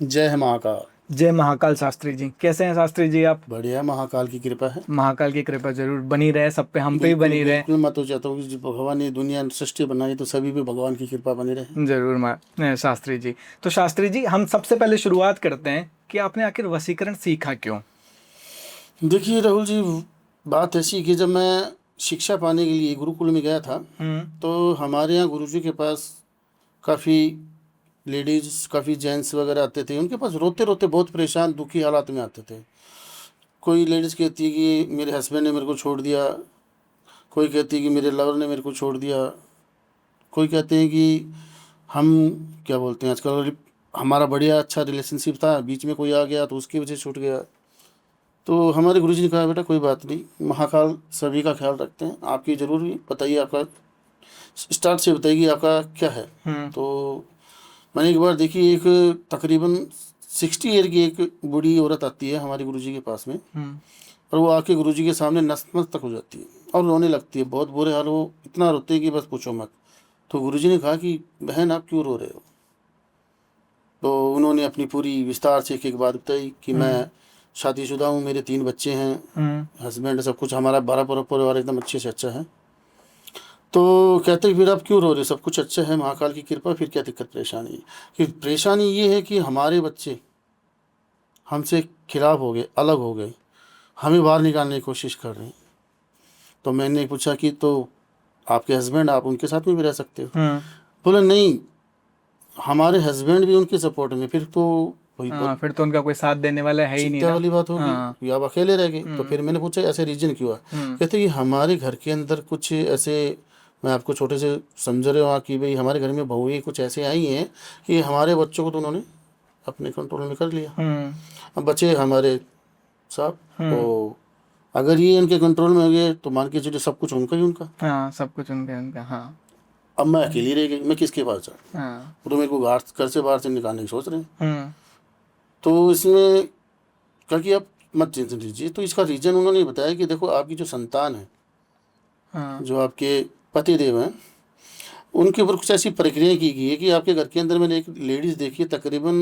जय महाकाल। जय महाकाल शास्त्री जी, कैसे हैं शास्त्री जी आप? बढ़िया, महाकाल की कृपा है। महाकाल की कृपा जरूर बनी रहे, सब पे, हम पे भी बिल्कुल बनी रहे। बिल्कुल, मैं तो चाहता हूँ कि जो भगवान ने दुनिया सृष्टि बनाई तो सभी पे भगवान की कृपा बनी रहे। जरूर शास्त्री जी। तो शास्त्री जी, हम सबसे पहले शुरुआत करते हैं कि आपने आखिर वशीकरण सीखा क्यों? देखिए राहुल जी, बात ऐसी कि जब मैं शिक्षा पाने के लिए गुरुकुल में गया था, हम्म। तो हमारे यहाँ गुरुजी के पास काफ़ी लेडीज, काफ़ी जेंट्स वगैरह आते थे। उनके पास रोते रोते, बहुत परेशान दुखी हालात में आते थे। कोई लेडीज़ कहती है कि मेरे हस्बैंड ने मेरे को छोड़ दिया, कोई कहती है कि मेरे लवर ने मेरे को छोड़ दिया, कोई कहते हैं कि हम क्या बोलते हैं आजकल, हमारा बढ़िया अच्छा रिलेशनशिप था, बीच में कोई आ गया तो उसकी वजह से छूट गया। तो हमारे गुरुजी ने कहा, बेटा कोई बात नहीं, महाकाल सभी का ख्याल रखते हैं, आपकी ज़रूर भी बताइए, आपका स्टार्ट से बताइए आपका क्या है। हम्म। तो मैंने एक बार देखी, एक तकरीबन 60 ईयर की एक बूढ़ी औरत आती है हमारे गुरुजी के पास में, हम्म। और वो आके गुरुजी के सामने नतमस्तक हो जाती है और रोने लगती है। बहुत बुरे हाल, वो इतना रोते हैं कि बस पूछो मत। तो गुरुजी ने कहा कि बहन, आप क्यों रो रहे हो? तो उन्होंने अपनी पूरी विस्तार से एक एक बात बताई कि मैं हम्म। शादीशुदा हूँ, मेरे 3 बच्चे हैं, हम्म। हस्बैंड, सब कुछ हमारा 12 परिवार एकदम अच्छे से अच्छा है। तो कहते हैं, फिर आप क्यों रो रहे हो? सब कुछ अच्छा है, महाकाल की कृपा, फिर क्या दिक्कत परेशानी है? कि परेशानी ये है कि हमारे बच्चे हमसे खिलाफ हो गए, अलग हो गए, हमें बाहर निकालने की कोशिश कर रहे हैं। तो मैंने पूछा कि तो आपके हस्बैंड, आप उनके साथ में भी रह सकते हो? हम्म। बोले नहीं, हमारे हस्बैंड भी उनके सपोर्ट में। फिर तो वही हाँ, फिर तो उनका कोई साथ देने वाला है ही नहीं चिंता ना। वाली बात होगी हाँ। कि आप अकेले रह गए। तो हम्म। फिर मैंने पूछा ऐसे रीजन क्यों है? हम्म। कहते कि हमारे घर के अंदर कुछ ऐसे, मैं आपको छोटे से समझ रहे हो कि भाई हमारे घर में बहुएं कुछ ऐसे आई हैं कि हमारे बच्चों को तो उन्होंने अपने कंट्रोल में कर लिया। हम्म। अब बच्चे हमारे साहब, हम्म। तो अगर ये इनके कंट्रोल में हो गए तो मान के चलिए सब कुछ उनका ही उनका। हाँ, सब कुछ उनका उनका। हाँ। अब मैं अकेली रह गई, मैं किसके पास जाऊँ? हाँ। वो तो मेरे को घर से बाहर से निकालने की सोच रहे हैं। हम्म। तो इसमें कहा कि आप मत टेंशन लीजिए। तो इसका रीज़न उन्होंने बताया कि देखो, आपकी जो संतान है, हाँ। जो आपके पति देव हैं, उनके ऊपर कुछ ऐसी प्रक्रिया की गई है कि आपके घर के अंदर मैंने एक लेडीज़ देखी है, तकरीबन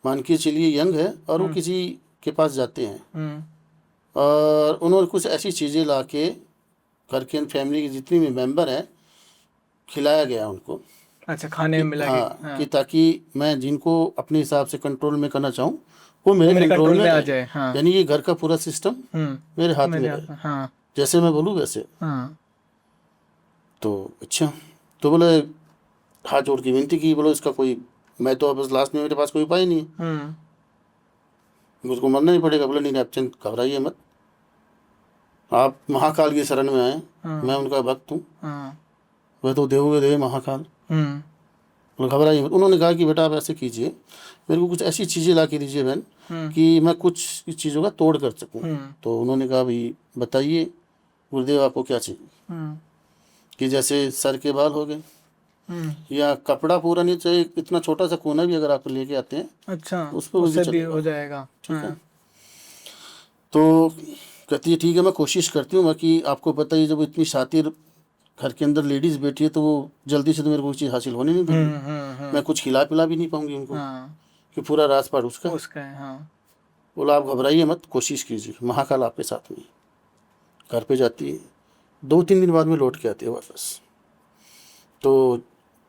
मान के चलिए यंग है, और वो हम्म। किसी के पास जाते हैं हम्म। और उन्होंने कुछ ऐसी चीज़ें ला के घर के फैमिली के जितने भी मेंबर हैं, खिलाया गया उनको अच्छा, खाने कि में मिला के। हाँ, कि हाँ। ताकि मैं जिनको अपने हिसाब से कंट्रोल में करना चाहूँ वो वो मेरे मेरे कंट्रोल कंट्रोल में में आ रहे। जाए। हाँ। यानी ये घर का पूरा सिस्टम मेरे हाथ में मेरे रहे, हाथ में। हाँ। जैसे मैं बोलूँ वैसे। हाँ। तो अच्छा, तो बोले, हाथ जोड़ के विनती की, बोलो इसका कोई, मैं तो अब लास्ट में मेरे पास कोई उपाय नहीं है, हम्म। मुझको मरना ही पड़ेगा। बोले नहीं नहीं, आप चिंता घबराइए मत, आप महाकाल की शरण में आए, मैं हाँ। उनका भक्त हूँ, हाँ। वह तो देवोगे देव महाकाल। हम्म। बोले घबराइए मत। उन्होंने कहा कि बेटा आप ऐसे कीजिए, मेरे को कुछ ऐसी चीज़ें ला के दीजिए बहन हम्म। कि मैं कुछ इस चीज़ों का तोड़ कर सकूँ। हम्म। तो उन्होंने कहा, भाई बताइए गुरुदेव, आपको क्या चाहिए? हम्म। कि जैसे सर के बाल हो गए, हम्म। या कपड़ा पूरा नहीं चाहिए, इतना छोटा सा कोना भी अगर आप लेके आते हैं अच्छा, उस पर भी उससे भी हो चलेगा। जाएगा। ठीक है। हाँ। तो कहती है ठीक है, मैं कोशिश करती हूँ। बाकी आपको पता ही है, जब इतनी शातिर घर के अंदर लेडीज़ बैठी है तो वो जल्दी से तो मेरे को चीज़ हासिल होने नहीं देगी। मैं कुछ खिला पिला भी नहीं पाऊंगी उनको, हाँ, कि पूरा राजपाट उसका है। उसका है। हाँ। बोला आप घबराइए मत, कोशिश कीजिए, महाकाल आपके साथ में है। घर पे जाती है, 2-3 दिन बाद में लौट के आती है वापस। तो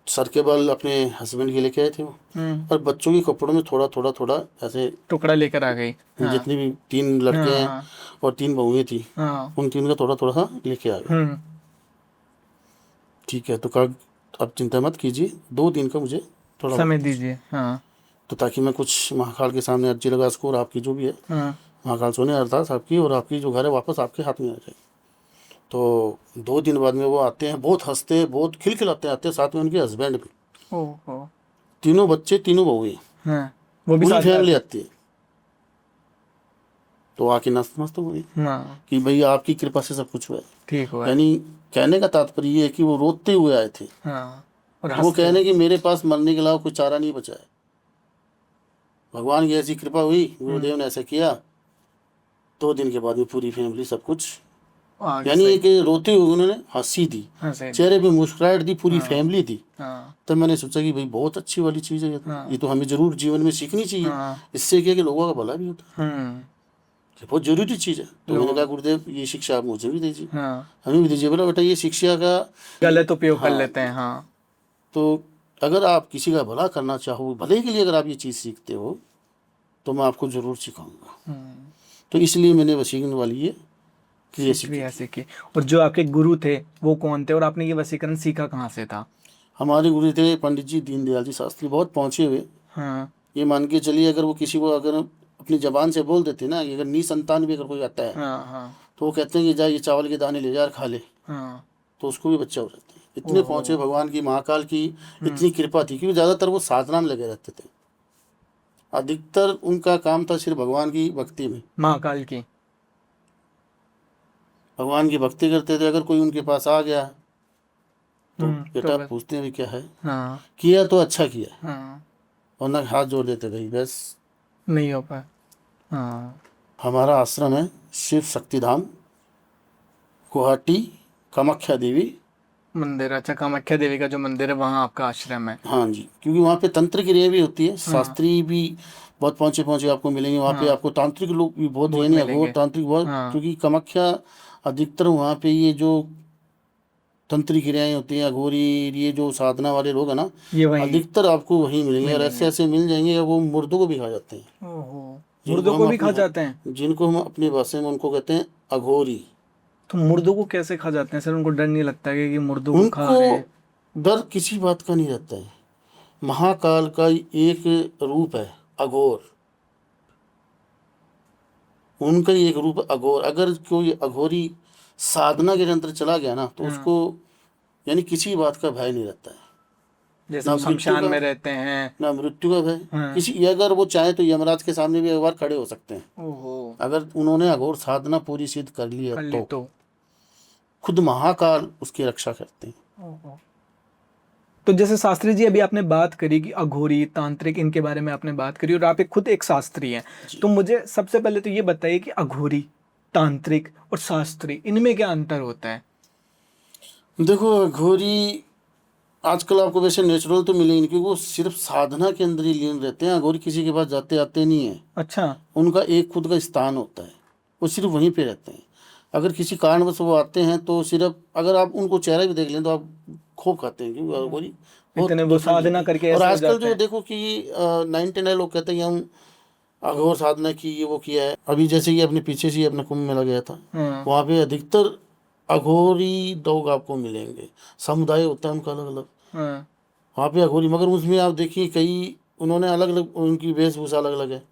सर के बाल अपने हस्बैंड के लेके आए थे वो, हम्म। और बच्चों के कपड़ों में थोड़ा थोड़ा थोड़ा ऐसे, टुकड़ा लेकर आ गई। हाँ। जितने भी 3 लड़के हैं हाँ। और 3 बहुएं थी, हाँ। उन 3 का थोड़ा थोड़ा सा लेके आ गए। हम्म। ठीक है, तो कहा अब चिंता मत कीजिए, 2 दिन का मुझे थोड़ा समय वक्त दीजिए, दीजिए। हाँ। तो ताकि मैं कुछ महाकाल के सामने अर्जी लगा सकूँ, और आपकी जो भी है, हाँ। महाकाल सोने अरदास आपकी, और आपकी जो घर है वापस आपके हाथ में आ जाए। तो 2 दिन बाद में वो आते हैं, बहुत हंसते, बहुत खिलखिलाते आते हैं, साथ में उनके हस्बैंड भी, ओहो। तीनों बच्चे, तीनों बहुएं, हाँ, वो भी पूरी साथ में फैमिली आते आती है। तो आके नतमस्तक हुई हैं। हाँ। कि भाई आपकी कृपा से सब कुछ हुआ है। ठीक हुआ है। यानी कहने का तात्पर्य ये है कि वो रोते हुए आए थे, हाँ, और वो हंसते कहने हुए। कि मेरे पास मरने के अलावा कोई चारा नहीं बचा है, भगवान की ऐसी कृपा हुई, हम्म। गुरुदेव ने ऐसा किया। 2 दिन के बाद में पूरी फैमिली सब कुछ आगे यानी सही। एक रोते हुए उन्होंने हंसी दी, हाँ सही। चेहरे पे मुस्कुराहट दी, पूरी हाँ। फैमिली थी। हाँ। तब मैंने सोचा कि भाई बहुत अच्छी वाली चीज़ है ये तो, हाँ। ये तो हमें जरूर जीवन में सीखनी चाहिए। हाँ। इससे क्या है कि लोगों का भला भी होता है, ये बहुत जरूरी चीज़ है। तो मैंने कहा लोग। गुरुदेव ये शिक्षा आप मुझे भी दीजिए, हाँ। हमें भी दीजिए। बोला बेटा ये शिक्षा का गलत उपयोग कर हाँ, लेते हैं। हाँ। तो अगर आप किसी का भला करना चाहो, भले के लिए अगर आप ये चीज़ सीखते हो तो मैं आपको ज़रूर सिखाऊंगा। तो इसलिए मैंने वसीकरण वाली ये क्रिया सीखी। क्रिया सीखी। और जो आपके गुरु थे वो कौन थे, और आपने ये वशीकरण सीखा कहाँ से था? हमारे गुरु थे पंडित जी दीनदयाल जी शास्त्री, बहुत पहुँचे हुए। हाँ। ये मान के चलिए अगर वो किसी को अगर अपनी जबान से बोल देते ना कि अगर निसंतान भी अगर कोई आता है हाँ। हाँ। तो वो कहते हैं कि जा ये चावल के दाने ले जा और खा ले, हाँ। तो उसको भी बच्चा हो जाता है। इतने पहुँचे, भगवान की महाकाल की इतनी कृपा थी, क्योंकि ज़्यादातर वो साधना में लगे रहते थे। अधिकतर उनका काम था सिर्फ भगवान की भक्ति में, महाकाल की। भगवान की भक्ति करते थे। अगर कोई उनके पास आ गया तो तो बेटा बस। पूछते हैं भी क्या है, हाँ। किया तो अच्छा किया, हाँ। वरना हाथ जोड़ देते भाई बस। नहीं हो पाया। हाँ। हमारा आश्रम है शिव शक्तिधाम, गुवाहाटी, कामाख्या देवी। मंदिर, अच्छा, कामाख्या देवी का जो मंदिर है वहाँ आपका आश्रम है। हाँ जी, क्योंकि वहाँ पे तंत्र क्रिया भी होती है, हाँ। शास्त्री भी बहुत पहुँचे पहुँचे आपको मिलेंगे वहाँ पे। हाँ। आपको तांत्रिक लोग भी बहुत, बहुत यानी अघोर मिलेंगे। तांत्रिक बहुत, हाँ। क्योंकि कामाख्या अधिकतर वहाँ पे ये जो तंत्री क्रियाएं होती हैं, अघोरी, ये जो साधना वाले लोग हैं ना, ये वहीं अधिकतर आपको वहीं मिलेंगे। और ऐसे मिलेंगे। ऐसे मिल जाएंगे वो मुर्दों को भी खा जाते हैं, ओहो। जिनको मुर्दों हम को भी खा अपनी जाते हैं? जिनको हम अपनी भाषा में उनको कहते हैं अघोरी। तो मुर्दों को कैसे खा जाते हैं सर? उनको डर नहीं लगता कि मुर्दों को खा उनको रहे हैं? डर किसी बात का नहीं रहता है। महाकाल का एक रूप है अघोर, उनका ही एक रूप अघोर। अगर कोई अघोरी साधना के अंदर चला गया ना तो हाँ। उसको यानी किसी बात का भय नहीं रहता है, जैसे ना वो मृत्यु शमशान का, में रहते हैं। ना मृत्यु का भय। हाँ। किसी अगर वो चाहे तो यमराज के सामने भी एक बार खड़े हो सकते हैं, ओहो। अगर उन्होंने अघोर साधना पूरी सिद्ध कर ली है कर ली तो। तो। खुद महाकाल उसकी रक्षा करते हैं। ओहो। तो जैसे शास्त्री जी अभी आपने बात करी कि अघोरी तांत्रिक इनके बारे में आपने बात करी, और आप एक खुद एक शास्त्री हैं, तो मुझे सबसे पहले तो ये बताइए कि अघोरी, तांत्रिक और शास्त्री इनमें क्या अंतर होता है? देखो अघोरी आजकल आपको वैसे नेचुरल तो मिलेंगे नहीं, क्योंकि वो सिर्फ साधना के अंदर ही लीन रहते हैं। अघोरी किसी के पास जाते आते नहीं है, अच्छा। उनका एक खुद का स्थान होता है, वो सिर्फ वहीं पे रहते हैं। अगर किसी कारणवश वो आते हैं तो सिर्फ, अगर आप उनको चेहरा भी देख लें तो आप खूब खाते हैं, क्योंकि अघोरी बहुत इतने वो डिफरेंट साधना रहती करके है। और ऐसे हो आजकल जाते जो हैं। देखो कि 99 लोग कहते हैं कि हम अघोर साधना की, ये वो किया है। अभी जैसे कि अपने पीछे से ही अपना कुंभ मेला गया था, हाँ। वहाँ पे अधिकतर अघोरी लोग आपको मिलेंगे। समुदाय होता है उनका अलग अलग, हाँ। वहाँ पे अघोरी, मगर उसमें आप देखिए कई उन्होंने अलग अलग, उनकी वेशभूषा अलग अलग है।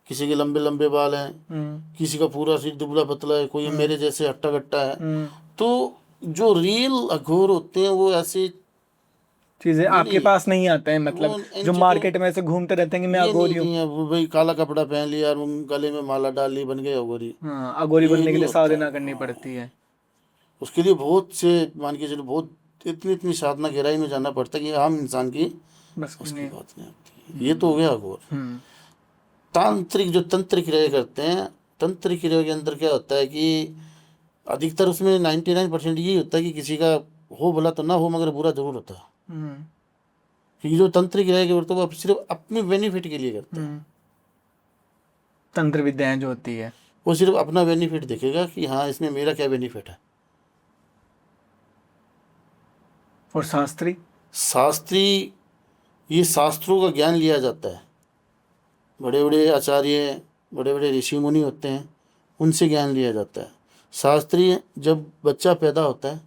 किसी के लंबे लंबे बाल हैं, किसी का पूरा सिर दुबला पतला है, कोई मेरे जैसे हट्टा कट्टा है। तो जो रियल अघोर होते हैं वो ऐसे चीजें आपके नहीं, पास नहीं आते हैं, वो मतलब इन जो चीज़ों, मार्केट में ऐसे घूमते रहते हैं कि मैं ये नहीं अघोरी हूँ। नहीं है वो भाई काला कपड़ा पहन लिया और गले में माला डाल ली, बन गए अघोरी। हाँ, अघोरी ये बनने के नहीं लिए होता साधना है। करनी हाँ, पड़ती है। उसके लिए बहुत से, मान के चलो बहुत इतनी इतनी साधना गहराई में जाना पड़ता है कि आम इंसान की बस उसकी नहीं। बात नहीं आती। ये तो हो गया अघोर। हम्म। तांत्रिक जो तंत्र क्रिया करते हैं, तंत्र क्रिया के अंदर क्या होता है कि अधिकतर उसमें 99% यही होता है कि किसी का हो भला तो ना हो, मगर बुरा जरूर होता है। हम्म। क्योंकि जो तंत्र क्रिया करते हैं वो सिर्फ अपने बेनिफिट के लिए करते हैं। तंत्र विद्याएं जो होती है। वो सिर्फ अपना बेनिफिट देखेगा कि हाँ इसमें मेरा क्या बेनिफिट है। और शास्त्री? शास्त्री, ये शास्त्रों का ज्ञान लिया जाता है, बड़े बड़े आचार्य, बड़े बड़े ऋषि मुनि होते हैं, उनसे ज्ञान लिया जाता है। शास्त्री जब बच्चा पैदा होता है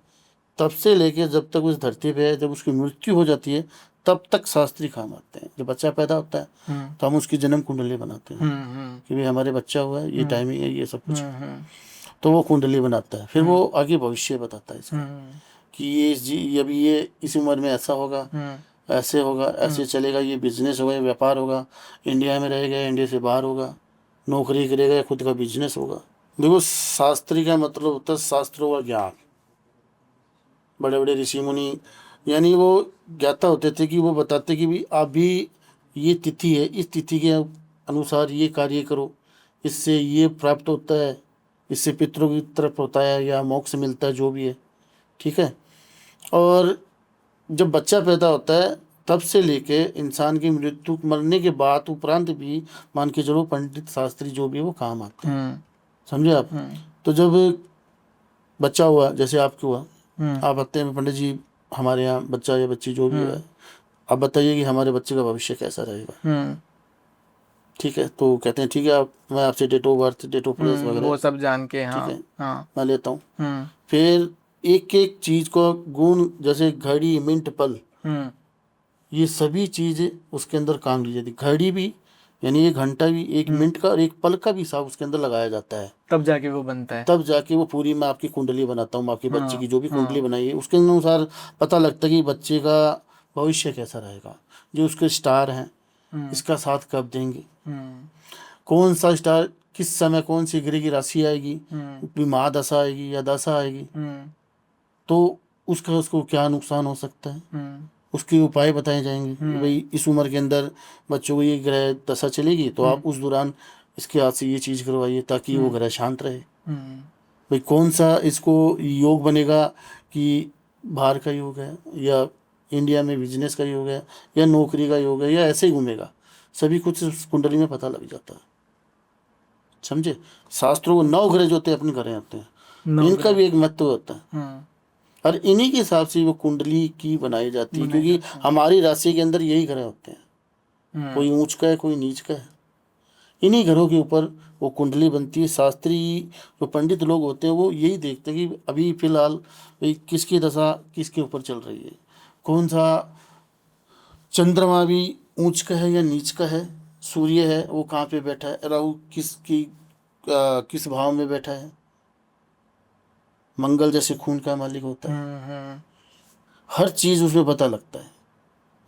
तब से लेके जब तक उस धरती पे है, जब उसकी मृत्यु हो जाती है तब तक शास्त्री काम आते हैं। जब बच्चा पैदा होता है तो हम उसकी जन्म कुंडली बनाते हैं कि भाई हमारे बच्चा हुआ है, ये टाइमिंग है, ये सब कुछ। तो वो कुंडली बनाता है, फिर वो आगे भविष्य बताता है इसका कि ये अभी ये इस उम्र में ऐसा होगा, ऐसे होगा, ऐसे चलेगा, ये बिजनेस होगा, ये व्यापार होगा, इंडिया में रहेगा, इंडिया से बाहर होगा, नौकरी करेगा या खुद का बिजनेस होगा। देखो शास्त्री का मतलब होता है शास्त्रों का ज्ञान। बड़े बड़े ऋषि मुनि यानी वो ज्ञाता होते थे कि वो बताते कि भी अभी ये तिथि है, इस तिथि के अनुसार ये कार्य करो, इससे ये प्राप्त होता है, इससे पितरों की तरफ होता है या मोक्ष मिलता है, जो भी है, ठीक है। और जब बच्चा पैदा होता है तब से लेके इंसान की मृत्यु मरने के बाद उपरांत भी मान के चलो पंडित शास्त्री जो भी है वो काम आते हैं, हम्म समझे आप। तो जब बच्चा हुआ, जैसे आपके हुआ, हम्म आप आते हैं पंडित जी हमारे यहाँ बच्चा या बच्ची जो भी है, आप बताइए कि हमारे बच्चे का भविष्य कैसा रहेगा, हम्म ठीक है। तो कहते हैं ठीक है, आप मैं आपसे date of birth, date of place वगैरह, वो सब जान के, ठीक हाँ। है, हाँ। मैं लेता हूँ। हम्म फिर एक एक चीज़ को गुण, जैसे घड़ी, मिनट, पल, हम्म ये सभी चीज़ें उसके अंदर काम ली जाती। घड़ी भी यानी एक घंटा भी, एक मिनट का और एक पल का भी हिसाब उसके अंदर लगाया जाता है। तब जाके वो बनता है। तब जाके वो पूरी, मैं आपकी कुंडली बनाता हूँ, आपके बच्चे की हाँ जो भी कुंडली हाँ बनाई है उसके अनुसार पता लगता है कि बच्चे का भविष्य कैसा रहेगा, जो उसके स्टार हैं इसका साथ कब देंगे, हम्म कौन सा स्टार किस समय कौन सी ग्रह की राशि आएगी, हम्म कोई महादशा आएगी या दशा आएगी, हम्म तो उसका उसको क्या नुकसान हो सकता है, हम्म उसके उपाय बताए जाएंगे कि भाई इस उम्र के अंदर बच्चों को ये ग्रह दशा चलेगी तो आप उस दौरान इसके हाथ से ये चीज़ करवाइए ताकि वो ग्रह शांत रहे। हम्म भाई कौन सा इसको योग बनेगा, कि बाहर का योग है या इंडिया में बिजनेस का योग है या नौकरी का योग है या ऐसे ही घूमेगा, सभी कुछ उस कुंडली में पता लग जाता है, समझे। शास्त्रों को 9 ग्रह जो होते हैं अपने घरे आते हैं, इनका नवग्रह। भी एक महत्व होता है हम्म और इन्हीं के हिसाब से वो कुंडली की बनाई जाती है, बनाए क्योंकि जाते हैं। हमारी राशि के अंदर यही ग्रह होते हैं, हम्म कोई ऊंच का है कोई नीच का है, इन्हीं घरों के ऊपर वो कुंडली बनती है। शास्त्री जो पंडित लोग होते हैं वो यही देखते हैं कि अभी फिलहाल भाई किसकी दशा किसके ऊपर चल रही है, कौन सा चंद्रमा भी ऊंच का है या नीच का है, सूर्य है वो कहाँ पे बैठा है, राहु किस भाव में बैठा है, मंगल जैसे खून का मालिक होता है, हम्म हर चीज़ उसमें पता लगता है।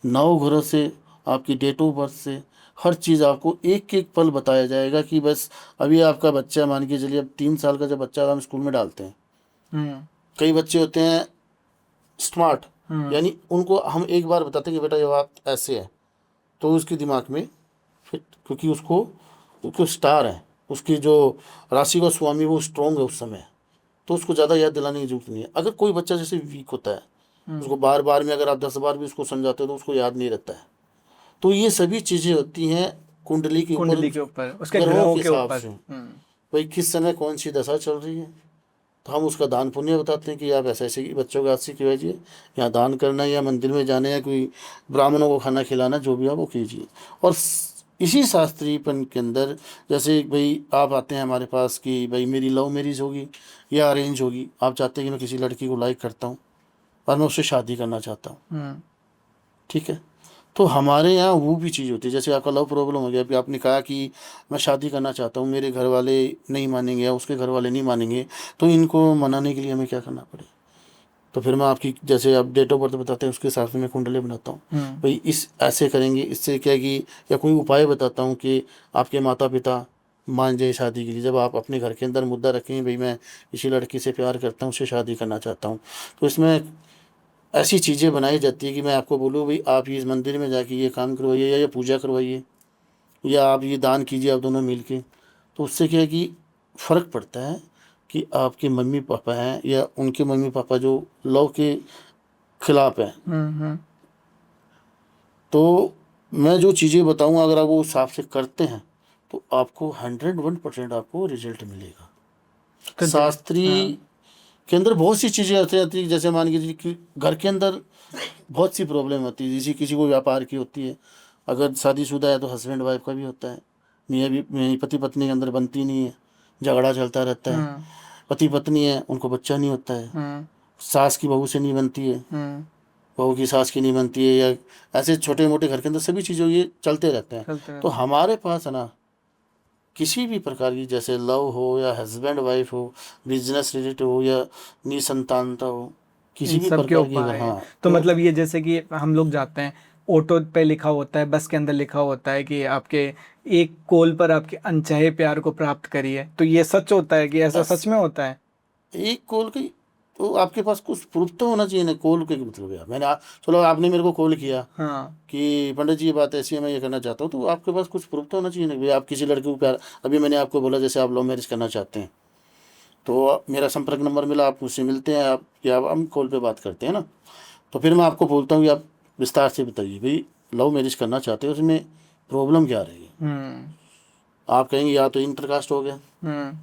9 घरों से, आपकी डेट ऑफ बर्थ से, हर चीज़ आपको एक एक पल बताया जाएगा कि बस अभी आपका बच्चा, मान के चलिए अब 3 साल का जब बच्चा हम स्कूल में डालते हैं, हम्म कई बच्चे होते हैं स्मार्ट, हम्म यानी उनको हम एक बार बताते हैं कि बेटा जब आप ऐसे है तो उसके दिमाग में फिट, क्योंकि उसको उसको स्टार है, उसकी जो राशि का स्वामी वो स्ट्रोंग है उस समय, तो उसको ज़्यादा याद दिलाने की जरूरत नहीं है। अगर कोई बच्चा जैसे वीक होता है, उसको बार बार में अगर आप 10 बार भी उसको समझाते हो तो उसको याद नहीं रहता है। तो ये सभी चीज़ें होती हैं कुंडली के ऊपर, कुंडली के ऊपर, उसके ग्रहों ग्रहों के के हिसाब ऊपर। से, भाई किस समय कौन सी दशा चल रही है, तो हम उसका दान पुण्य बताते हैं कि आप ऐसे ऐसे बच्चों को आज से कीजिए, यहाँ दान करना है या मंदिर में जाना है या कोई ब्राह्मणों को खाना खिलाना, जो भी आप वो कीजिए। और इसी शास्त्रीयपन के अंदर, जैसे भाई आप आते हैं हमारे पास कि भाई मेरी लव मैरिज होगी या अरेंज होगी, आप चाहते हैं कि मैं किसी लड़की को लाइक करता हूँ और मैं उससे शादी करना चाहता हूँ, हम्म ठीक है। तो हमारे यहाँ वो भी चीज़ होती है, जैसे आपका लव प्रॉब्लम हो गया, अभी आपने कहा कि मैं शादी करना चाहता हूँ, मेरे घर वाले नहीं मानेंगे या उसके घर वाले नहीं मानेंगे, तो इनको मनाने के लिए हमें क्या करना पड़े। तो फिर मैं आपकी, जैसे आप डेट ऑफ बर्थ बताते हैं उसके हिसाब से मैं कुंडली बनाता हूँ, भाई इस ऐसे करेंगे, इससे क्या कि, या कोई उपाय बताता हूँ कि आपके माता पिता मान जाए शादी के लिए। जब आप अपने घर के अंदर मुद्दा रखेंगे भाई मैं इसी लड़की से प्यार करता हूँ, उससे शादी करना चाहता हूँ, तो इसमें ऐसी चीज़ें बनाई जाती है कि मैं आपको बोलूँ भाई आप ये इस मंदिर में जाके ये काम करवाइए या ये पूजा करवाइए या आप ये दान कीजिए, आप दोनों मिल के। तो उससे क्या है कि फ़र्क पड़ता है कि आपके मम्मी पापा हैं या उनके मम्मी पापा जो लव के खिलाफ हैं। हम्म तो मैं जो चीज़ें बताऊंगा अगर आप वो हिसाब से करते हैं तो आपको 101% आपको रिजल्ट मिलेगा। तो शास्त्री हाँ। के अंदर बहुत सी चीज़ें ऐसी आती है, जैसे मान लीजिए कि घर के अंदर बहुत सी प्रॉब्लम होती है, जैसे किसी को व्यापार की होती है, अगर शादीशुदा है तो हस्बैंड वाइफ का भी होता है, मियाँ पति पत्नी के अंदर बनती नहीं है, झगड़ा चलता रहता है। हम्म पति पत्नी है उनको बच्चा नहीं होता है, हम्म सास की बहू से नहीं बनती है, हम्म बहू की सास की नहीं बनती है, या ऐसे छोटे मोटे घर के अंदर सभी चीज़ों ये चलते रहते हैं। चलते तो रहते हैं। हमारे पास है ना, किसी भी प्रकार की, जैसे लव हो या हस्बैंड वाइफ हो, बिजनेस रिलेटेड हो या निसंतानता हो, किसी इन भी सब के प्रकार की अगर, उपाय हैं। हाँ तो तो मतलब ये जैसे कि हम लोग जाते हैं, ऑटो पे लिखा होता है, बस के अंदर लिखा होता है कि आपके एक कॉल पर आपके अनचाहे प्यार को प्राप्त करिए, तो ये सच होता है कि ऐसा बस सच में होता है? एक कॉल की, तो आपके पास कुछ प्रूफ तो होना चाहिए ना, कॉल के मतलब यार चलो आपने मेरे को कॉल किया हाँ। कि पंडित जी ये बात ऐसी है मैं ये करना चाहता हूँ, तो आपके पास कुछ प्रूफ तो होना चाहिए ना, भाई आप किसी लड़के को प्यार, अभी मैंने आपको बोला जैसे आप लव मैरिज करना चाहते हैं, तो मेरा संपर्क नंबर मिला, आप मुझसे मिलते हैं, आप या हम कॉल पे बात करते हैं ना। तो फिर मैं आपको बोलता हूँ कि आप विस्तार से बताइए भाई, लव मैरिज करना चाहते हो, उसमें प्रॉब्लम क्या रहेगी। हम्म। आप कहेंगे या तो इंटरकास्ट हो गया, हम्म।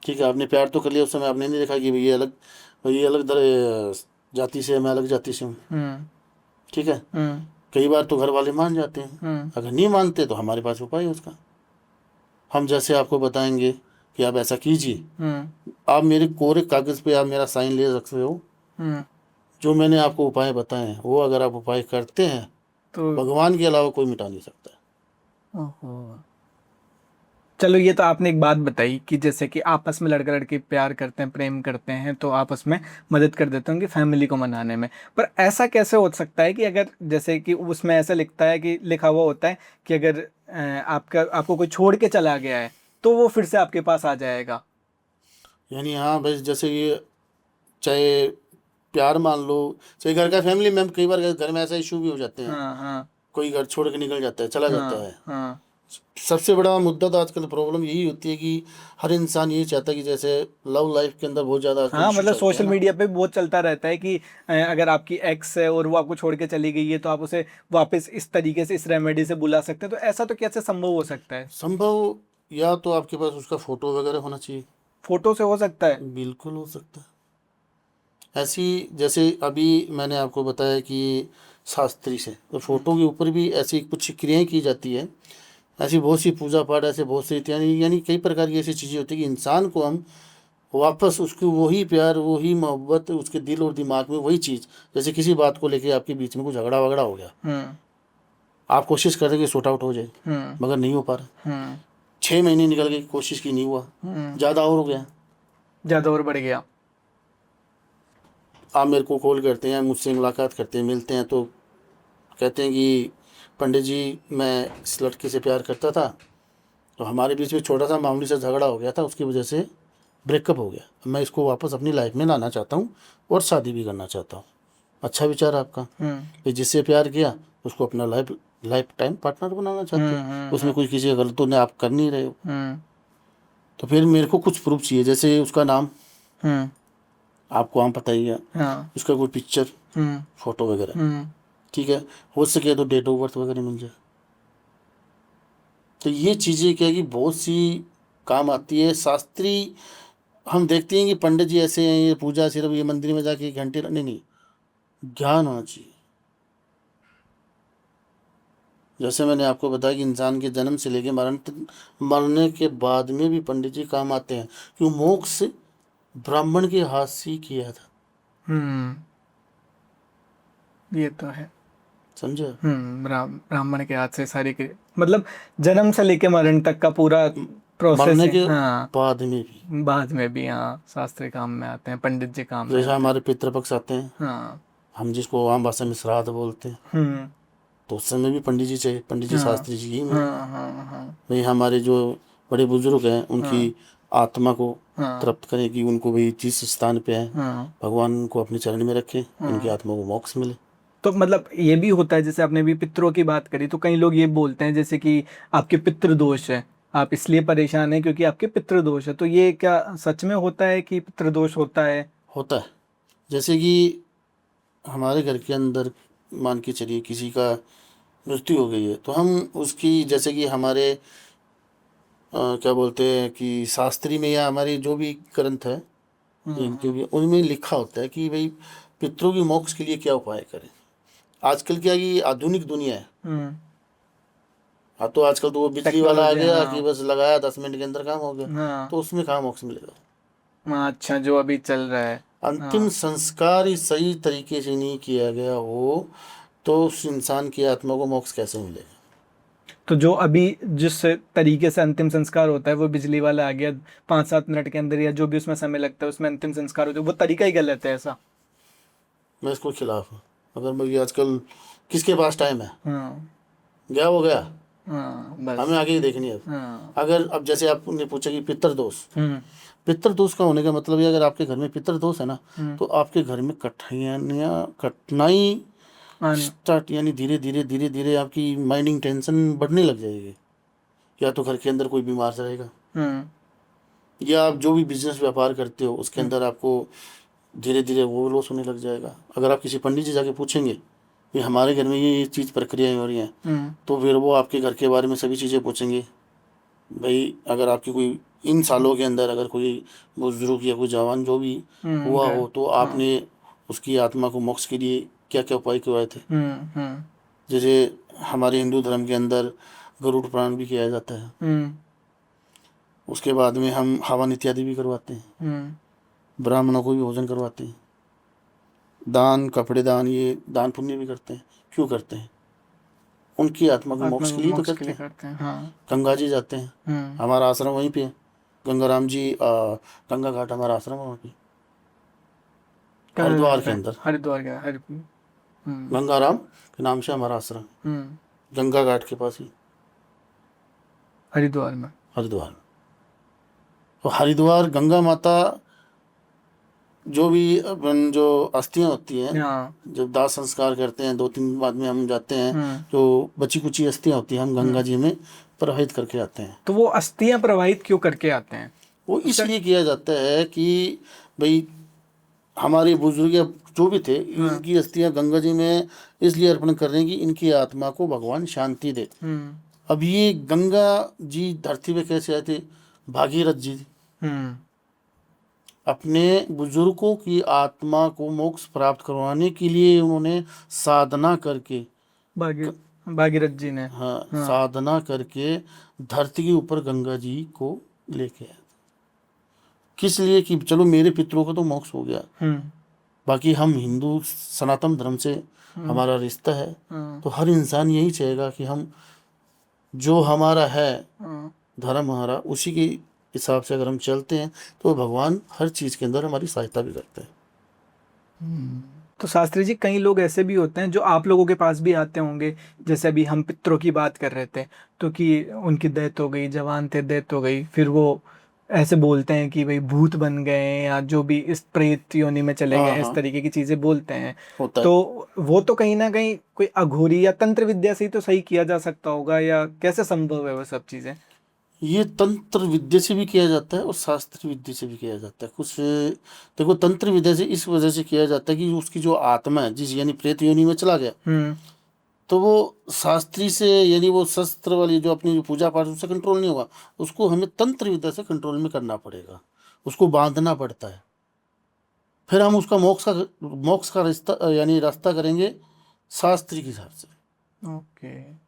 ठीक है, आपने प्यार तो कर लिया, उस समय आपने नहीं देखा कि भाई ये अलग जाति से है, मैं अलग जाति से हूँ, हम्म। ठीक है। हम्म। कई बार तो घर वाले मान जाते हैं, हम्म। अगर नहीं मानते तो हमारे पास उपाय है उसका। हम जैसे आपको बताएंगे कि आप ऐसा कीजिए, हम्म। आप मेरे कोरे कागज़ पे आप मेरा साइन ले सकते हो। हम्म। जो मैंने आपको उपाय बताए हैं वो अगर आप उपाय करते हैं, तो भगवान के अलावा कोई मिटा नहीं सकता। ओहो। चलो, ये तो आपने एक बात बताई कि जैसे कि आपस में लड़का लड़की प्यार करते हैं, प्रेम करते हैं, तो आपस में मदद कर देते होंगे फैमिली को मनाने में। पर ऐसा कैसे हो सकता है कि अगर जैसे कि उसमें ऐसा लिखता है कि लिखा हुआ होता है कि अगर आपको कोई छोड़ के चला गया है तो वो फिर से आपके पास आ जाएगा। यानी हाँ भाई, जैसे ये चाहे प्यार मान लो, चाहे घर का फैमिली में, कई बार घर में ऐसा इशू भी हो जाते हैं, हाँ। हाँ। कोई घर छोड़ के निकल जाता है, चला जाता हाँ। है। हाँ। सबसे बड़ा मुद्दा तो आजकल प्रॉब्लम यही होती है कि हर इंसान यही चाहता है कि जैसे लव लाइफ के अंदर बहुत ज़्यादा आजकल हाँ, इशू मतलब चलते हैं सोशल ना। मीडिया पे भी बहुत चलता रहता है कि अगर आपकी एक्स है और वो आपको छोड़ के चली गई है तो आप उसे वापस इस तरीके से, इस रेमेडी से बुला सकते हैं। तो ऐसा तो कैसे संभव हो सकता है? संभव, या तो आपके पास उसका फोटो वगैरह होना चाहिए। फोटो से हो सकता है? बिल्कुल हो सकता है। ऐसी, जैसे अभी मैंने आपको बताया कि शास्त्री से तो फोटो के ऊपर भी ऐसी कुछ क्रियाएं की जाती है। ऐसी बहुत सी पूजा पाठ, ऐसे बहुत सी यानी कई प्रकार की ऐसी चीज़ें होती है कि इंसान को हम वापस उसकी वही प्यार, वही मोहब्बत, उसके दिल और दिमाग में वही चीज़। जैसे किसी बात को लेके आपके बीच में कुछ झगड़ा वगड़ा हो गया, हम्म। आप कोशिश कर रहे कि सॉर्ट आउट हो जाए, हम्म। मगर नहीं हो पा रहा। हम्म। 6 महीने निकल गए, कोशिश की, नहीं हुआ, हम्म। ज़्यादा और हो गया। ज्यादा और बढ़ गया। आप मेरे को कॉल करते हैं, मुझसे मुलाकात करते हैं, मिलते हैं, तो कहते हैं कि पंडित जी, मैं इस लड़के से प्यार करता था, तो हमारे बीच में छोटा सा मामूली सा झगड़ा हो गया था, उसकी वजह से ब्रेकअप हो गया। मैं इसको वापस अपनी लाइफ में लाना चाहता हूँ और शादी भी करना चाहता हूँ। अच्छा विचार आपका। हम्म। फिर जिससे प्यार किया उसको अपना लाइफ लाइफ टाइम पार्टनर बनाना चाहते हम्म। हो, हम्म। उसमें कोई किसी का गलत तो नहीं, आप कर नहीं रहे हो। हम्म। तो फिर मेरे को कुछ प्रूफ चाहिए, जैसे उसका नाम, हम्म। आपको आम पता ही है, हाँ। उसका कोई पिक्चर, हम्म। फोटो वगैरह, हम्म। ठीक है। हो सके तो डेट ऑफ बर्थ वगैरह मिल जाए। तो ये चीज़ें क्या है कि बहुत सी काम आती है। शास्त्री, हम देखते हैं कि पंडित जी ऐसे हैं, ये पूजा सिर्फ ये मंदिर में जाके घंटे, नहीं नहीं, ज्ञान होना चाहिए। जैसे मैंने आपको बताया कि इंसान के जन्म से लेके मरण मरने के बाद में भी पंडित जी काम आते हैं, क्यों? मोक्ष ब्राह्मण के हाथ से ही किया था। हम्म। ये तो है। समझे? ब्राह्मण के हाथ से सारी मतलब जन्म से लेके मरण तक का पूरा प्रोसेस मरने है। के हाँ। बाद में भी, बाद में भी हाँ, शास्त्री काम में आते हैं, पंडित जी काम में जैसा आते हैं। हमारे पितृपक्ष आते हैं, हाँ। हम जिसको आम भाषा में श्राद्ध बोलते हैं, हम्म। तो उस समय भी पंडित जी चाहिए, पंडित जी हाँ। शास्त्री जी ही मिले। हाँ। हाँ। हाँ। भाई हमारे जो बड़े बुजुर्ग हैं हाँ। उनकी आत्मा को हाँ। तृप्त करें, कि उनको भाई जिस स्थान पे है हाँ। भगवान उनको अपने चरण में रखे, उनकी हाँ। आत्मा को मोक्ष मिले। तो मतलब ये भी होता है, जैसे आपने भी पितरों की बात करी, तो कई लोग ये बोलते हैं जैसे कि आपके पितृ दोष है, आप इसलिए परेशान हैं क्योंकि आपके पितृ दोष है। तो ये क्या सच में होता है कि पितृ दोष होता है? होता है। जैसे कि हमारे घर के अंदर मान के चलिए किसी का मृत्यु हो गई है, तो हम उसकी, जैसे कि हमारे क्या बोलते हैं कि शास्त्री में या हमारी जो भी ग्रंथ है, इनके हम्म। भी उनमें लिखा होता है कि भाई पितरों की मोक्ष के लिए क्या उपाय करें। आजकल क्या है कि आधुनिक दुनिया है। हम्म। हाँ, तो आजकल तो वो बिजली वाला आ टेक्नोलॉजी, गया कि हाँ। बस लगाया 10 मिनट के अंदर काम हो गया। हाँ। तो उसमें कहाँ मोक्ष मिलेगा। हाँ, अच्छा, जो अभी चल रहा है। अंतिम हाँ। संस्कार ही सही तरीके से नहीं किया गया हो तो उस इंसान की आत्मा को मोक्ष कैसे मिलेगा। तो जो अभी जिस तरीके से अंतिम संस्कार होता है वो बिजली वाला आ गया, 5-7 मिनट के अंदर, या जो भी उसमें समय लगता है उसमें अंतिम संस्कार होता है, वो तरीका ही गलत है ऐसा। मैं इसको खिलाफ हूँ। अगर भाई आजकल किसके पास टाइम है, हाँ। गया वो गया, हाँ, हमें बस। आगे ही देखनी है। हाँ। अगर अब जैसे आपने पूछा कि पितृदोष, हम्म। पितृदोष का होने का मतलब ये, अगर आपके घर में पितृदोष है ना, हम्म। तो आपके घर में कठिनाई आन। स्टार्ट, यानी धीरे धीरे धीरे धीरे आपकी माइंडिंग टेंशन बढ़ने लग जाएगी। या तो घर के अंदर कोई बीमार रहेगा, हम्म। या आप जो भी बिजनेस व्यापार करते हो उसके अंदर आपको धीरे धीरे वो लॉस होने लग जाएगा। अगर आप किसी पंडित जी जाके पूछेंगे कि हमारे घर में ये चीज़ प्रक्रियाएं हो रही हैं, तो फिर वो आपके घर के बारे में सभी चीज़ें पूछेंगे। भाई अगर आपकी कोई इन सालों के अंदर अगर कोई बुजुर्ग या कोई जवान जो भी हुआ गए। हो, तो आपने उसकी आत्मा को मोक्ष के लिए क्या क्या उपाय करवाए थे। हम्म। जैसे हमारे हिंदू धर्म के अंदर गरुड़ पुराण भी किया जाता है। हम्म। उसके बाद में हम हवन इत्यादि भी करवाते हैं, ब्राह्मणों को भी भोजन करवाते हैं, दान कपड़े दान ये दान पुण्य भी करते हैं। क्यों करते हैं? उनकी आत्मा के आत्मा मोक्ष को के लिए तो मोक्ष के करते लिए हैं। करते हैं, हाँ। गंगा जी जाते हैं, हमारा आश्रम वहीं पे है। गंगाराम जी गंगा घाट हमारा आश्रम है वहाँ पे, कहाँ हरिद्वार जाता के है? अंदर। हरिद्वार का गंगाराम के नाम से हमारा आश्रम है, गंगा घाट के पास ही, हरिद्वार में। हरिद्वार में। तो हरिद्वार गंगा माता जो भी अपन जो अस्थियां होती हैं, हाँ। जब दाह संस्कार करते हैं 2-3 बाद में हम जाते हैं, हम्म। जो बची कुची अस्थियां होती हैं हम गंगा जी में प्रवाहित करके आते हैं। तो वो अस्थियां प्रवाहित क्यों करके आते हैं? वो उसका इसलिए किया जाता है कि भाई हमारे बुजुर्ग या जो भी थे, इनकी अस्थियां गंगा जी में इसलिए अर्पण कर रहे हैं कि इनकी आत्मा को भगवान शांति दे। हम्म। अब ये गंगा जी धरती पे कैसे आए थे? भागीरथ जी हम्म। अपने बुजुर्गों की आत्मा को मोक्ष प्राप्त करवाने के लिए उन्होंने साधना करके, भागी भागीरथ जी ने। हाँ, हाँ। साधना करके धरती के ऊपर गंगा जी को लेके आए। किस लिए? कि चलो मेरे पितरों का तो मोक्ष हो गया, बाकी हम हिंदू सनातन धर्म से हमारा रिश्ता है, तो हर इंसान यही चाहेगा कि हम जो हमारा है धर्म हमारा उसी के हिसाब से अगर हम चलते हैं तो भगवान हर चीज़ के अंदर हमारी सहायता भी करते हैं। तो शास्त्री जी, कई लोग ऐसे भी होते हैं जो आप लोगों के पास भी आते होंगे, जैसे अभी हम पितरों की बात कर रहे थे, तो कि उनकी डेथ हो गई, जवान थे, डेथ हो गई, फिर वो ऐसे बोलते हैं कि भाई भूत बन गए या जो भी इस प्रेत योनि में चले हाँ गए, इस हाँ, तरीके की चीजें बोलते हैं। होता है। तो वो तो कहीं ना कहीं कोई अघोरी या तंत्र विद्या से ही तो सही किया जा सकता होगा, या कैसे संभव है वो सब चीजें? ये तंत्र विद्या से भी किया जाता है और शास्त्र विद्या से भी किया जाता है। कुछ देखो, तंत्र विद्या से इस वजह से किया जाता है कि उसकी जो आत्मा है जिस यानी प्रेत योनि में चला गया, तो वो शास्त्री से यानी वो शस्त्र वाली जो अपनी जो पूजा पाठ उससे कंट्रोल नहीं होगा, उसको हमें तंत्र विद्या से कंट्रोल में करना पड़ेगा, उसको बांधना पड़ता है। फिर हम उसका मोक्ष का रिश्ता यानी रास्ता करेंगे शास्त्री के हिसाब से। ओके।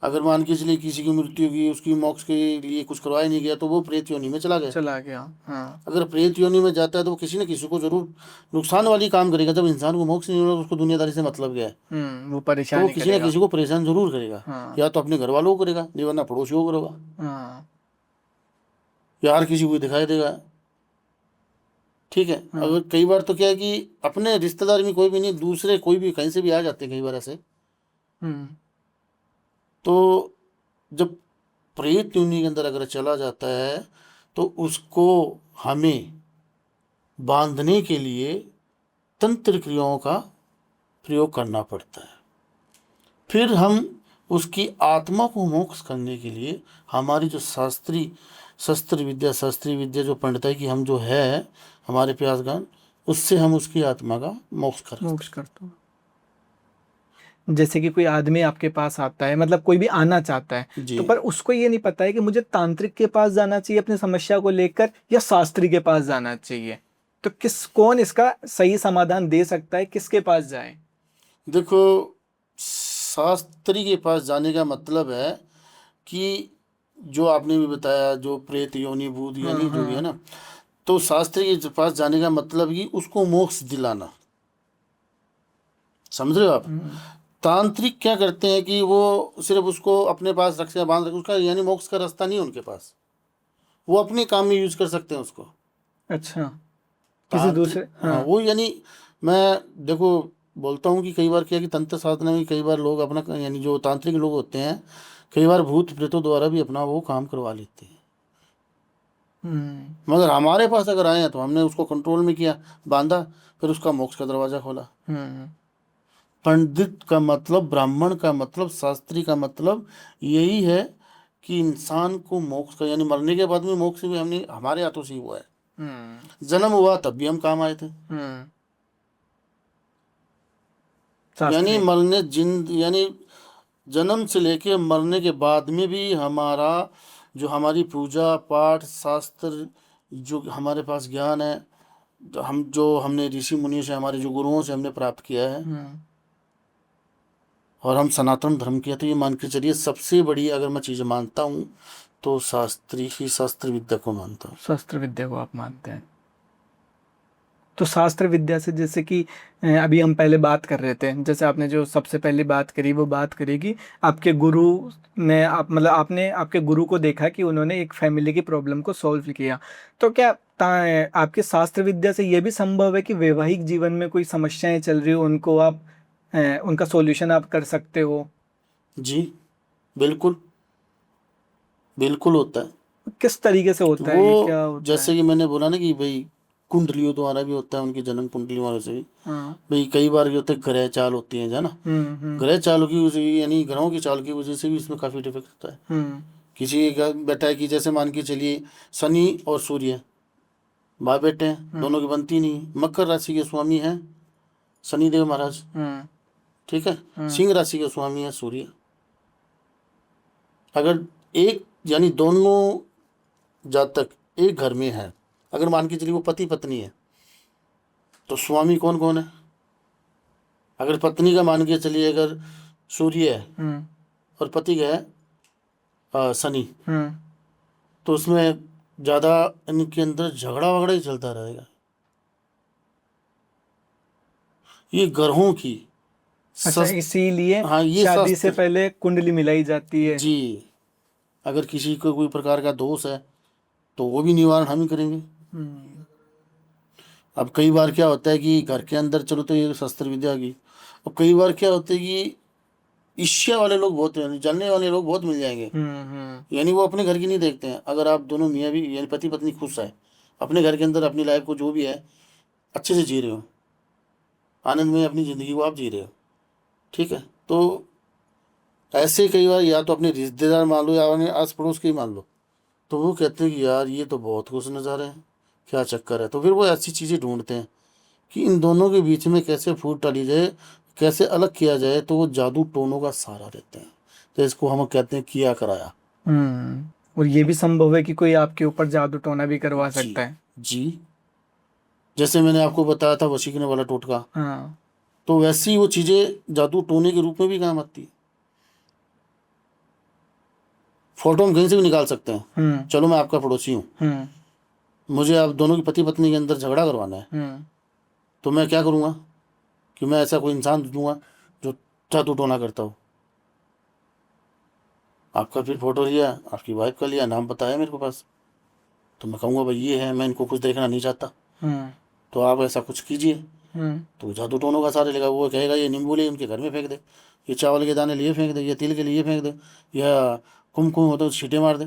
अगर मान के चलिए किसी की मृत्यु हुई, उसकी मोक्ष के लिए कुछ करवाया नहीं गया, तो वो प्रेत योनि में चला गया। चला गया, हाँ। अगर प्रेत योनि में जाता है तो वो किसी न किसी को जरूर नुकसान वाली काम करेगा। जब इंसान को मोक्ष नहीं मिला तो उसको दुनियादारी से मतलब क्या है, वो तो वो परेशानी किसी न करेगा। किसी को परेशान जरूर करेगा। हाँ। या तो अपने घर वालों को करेगा, नहीं वरना पड़ोसियों को करेगा, हाँ। या हर किसी को दिखाई देगा। ठीक है। अगर कई बार तो क्या है कि अपने रिश्तेदार में कोई भी नहीं, दूसरे कोई भी कहीं से भी आ जाते हैं कई बार ऐसे। तो जब प्रेत योनि के अंदर अगर चला जाता है तो उसको हमें बांधने के लिए तंत्र क्रियाओं का प्रयोग करना पड़ता है। फिर हम उसकी आत्मा को मोक्ष करने के लिए हमारी जो शास्त्रीय विद्या जो पंडिताई की हम जो है हमारे प्यासगान, उससे हम उसकी आत्मा का मोक्ष करते हैं। जैसे कि कोई आदमी आपके पास आता है, मतलब कोई भी आना चाहता है, जी। तो पर उसको ये नहीं पता है कि मुझे तांत्रिक के पास जाना चाहिए अपनी समस्या को लेकर या शास्त्री के पास जाना चाहिए, तो कौन इसका सही समाधान दे सकता है, किसके पास जाए? देखो, शास्त्री के पास जाने का मतलब है कि जो आपने भी बताया, जो प्रेत योनि भूत योनि जो भी है ना, तो शास्त्री के पास जाने का मतलब कि उसको मोक्ष दिलाना। समझ रहे हो आप? तांत्रिक क्या करते हैं कि वो सिर्फ उसको अपने पास रख बांध रखे, उसका यानी मोक्ष का रास्ता नहीं है उनके पास, वो अपने काम में यूज कर सकते हैं उसको। अच्छा, किसी दूसरे। हाँ, वो यानी मैं देखो बोलता हूँ कि कई बार क्या कि तंत्र साधना में कई बार लोग अपना यानी जो तांत्रिक लोग होते हैं कई बार भूत प्रेतों द्वारा भी अपना वो काम करवा लेते हैं। मगर हमारे पास अगर आए हैं तो हमने उसको कंट्रोल में किया, बांधा, फिर उसका मोक्ष का दरवाजा खोला। पंडित का मतलब, ब्राह्मण का मतलब, शास्त्री का मतलब यही है कि इंसान को मोक्ष का यानी मरने के बाद में मोक्ष भी हमने हमारे हाथों से ही हुआ है। हम्म जन्म हुआ तब भी हम काम आए थे। हम्म यानी शास्त्री। मरने जिन यानी जन्म से लेके मरने के बाद में भी हमारा जो हमारी पूजा पाठ शास्त्र जो हमारे पास ज्ञान है, जो हमने ऋषि मुनियों से हमारे जो गुरुओं से हमने प्राप्त किया है, हम्म और हम सनातन धर्म किया, तो ये मान के चलिए सबसे बड़ी अगर मैं चीज़ मानता हूँ तो शास्त्री ही शास्त्र विद्या को मानता हूँ। शास्त्र विद्या को आप मानते हैं। तो शास्त्र विद्या से जैसे कि अभी हम पहले बात कर रहे थे, जैसे आपने जो सबसे पहले बात करी वो बात करी कि आपके गुरु ने आप मतलब आपने आपके गुरु को देखा कि उन्होंने एक फैमिली की प्रॉब्लम को सॉल्व किया। तो क्या आपके शास्त्र विद्या से ये भी संभव है कि वैवाहिक जीवन में कोई समस्याएं चल रही हो उनको आप उनका सॉल्यूशन आप कर सकते हो? जी बिल्कुल, बिल्कुल होता है। किस तरीके से तो होता है, ये क्या वो होता जैसे है? कि मैंने बोला ना कि भाई कुंडलियों द्वारा भी होता है, उनकी जन्म कुंडलियों वाले से भी। हाँ। भाई कई बार ये होता है ग्रह चाल होती है ना, ग्रह चाल की वजह यानी ग्रहों की चाल की वजह से भी इसमें काफ़ी डिफेक्ट होता है। हम्म किसी का बेटा है कि जैसे मान के चलिए शनि और सूर्य भाई बेटे हैं, हम्म दोनों की बनती नहीं। मकर राशि के स्वामी हैं शनिदेव महाराज, हम्म ठीक है। हम्म सिंह राशि के स्वामी है सूर्य। अगर एक यानी दोनों जातक एक घर में है, अगर मान के चलिए वो पति पत्नी है, तो स्वामी कौन कौन है? अगर पत्नी का मान के चलिए अगर सूर्य है हम्म और पति का है शनि, हम्म तो उसमें ज़्यादा इनके अंदर झगड़ा वगड़ा ही चलता रहेगा। ये ग्रहों की अच्छा, सस्त इसीलिए हाँ ये शादी से शास्त्र। पहले कुंडली मिलाई जाती है। जी, अगर किसी को कोई प्रकार का दोष है तो वो भी निवारण हम ही करेंगे। हम्म अब कई बार क्या होता है कि घर के अंदर, चलो तो ये शस्त्र विद्या की, और कई बार क्या होता है कि ईर्ष्या वाले लोग बहुत हैं, जलने वाले लोग बहुत मिल जाएंगे। यानी वो अपने घर की नहीं देखते हैं। अगर आप दोनों मियाँ भी यानी पति पत्नी खुश है, अपने घर के अंदर अपनी लाइफ को जो भी है अच्छे से जी रहे हो, आनंद में अपनी ज़िंदगी को आप जी रहे हो, ठीक है, तो ऐसे कई बार या तो अपने रिश्तेदार मान लो या अपने आस पड़ोस के ही मान लो, तो वो कहते हैं कि यार ये तो बहुत खुश नज़ारे हैं, क्या चक्कर है। तो फिर वो ऐसी चीज़ें ढूंढते हैं कि इन दोनों के बीच में कैसे फूट डाली जाए, कैसे अलग किया जाए। तो वो जादू टोनों का सहारा लेते हैं। तो इसको हम कहते हैं किया कराया। और ये भी संभव है कि कोई आपके ऊपर जादू टोना भी करवा जी, सकता है? जी, जैसे मैंने आपको बताया था वशीकरण वाला टोटका, हाँ। तो वैसी वो चीज़ें जादू टोने के रूप में भी काम आती है। फोटो हम कहीं से भी निकाल सकते हैं। हम्म चलो मैं आपका पड़ोसी हूँ, हम्म मुझे आप दोनों की पति पत्नी के अंदर झगड़ा करवाना है, हम्म तो मैं क्या करूँगा कि मैं ऐसा कोई इंसान दूंगा जो जादू टोना करता हो। आपका फिर फोटो लिया, आपकी वाइफ का लिया, नाम बताया मेरे को पास, तो मैं कहूँगा भाई ये है, मैं इनको कुछ देखना नहीं चाहता, हम्म तो आप ऐसा कुछ कीजिए। हम्म तो वो जादू टोनों का सहारा लेगा। वो कहेगा ये नींबू ले उनके घर में फेंक दे, ये चावल के दाने लिए फेंक दे, ये तिल के लिए फेंक दे, या कुमकुम होता है तो छींटे मार दे।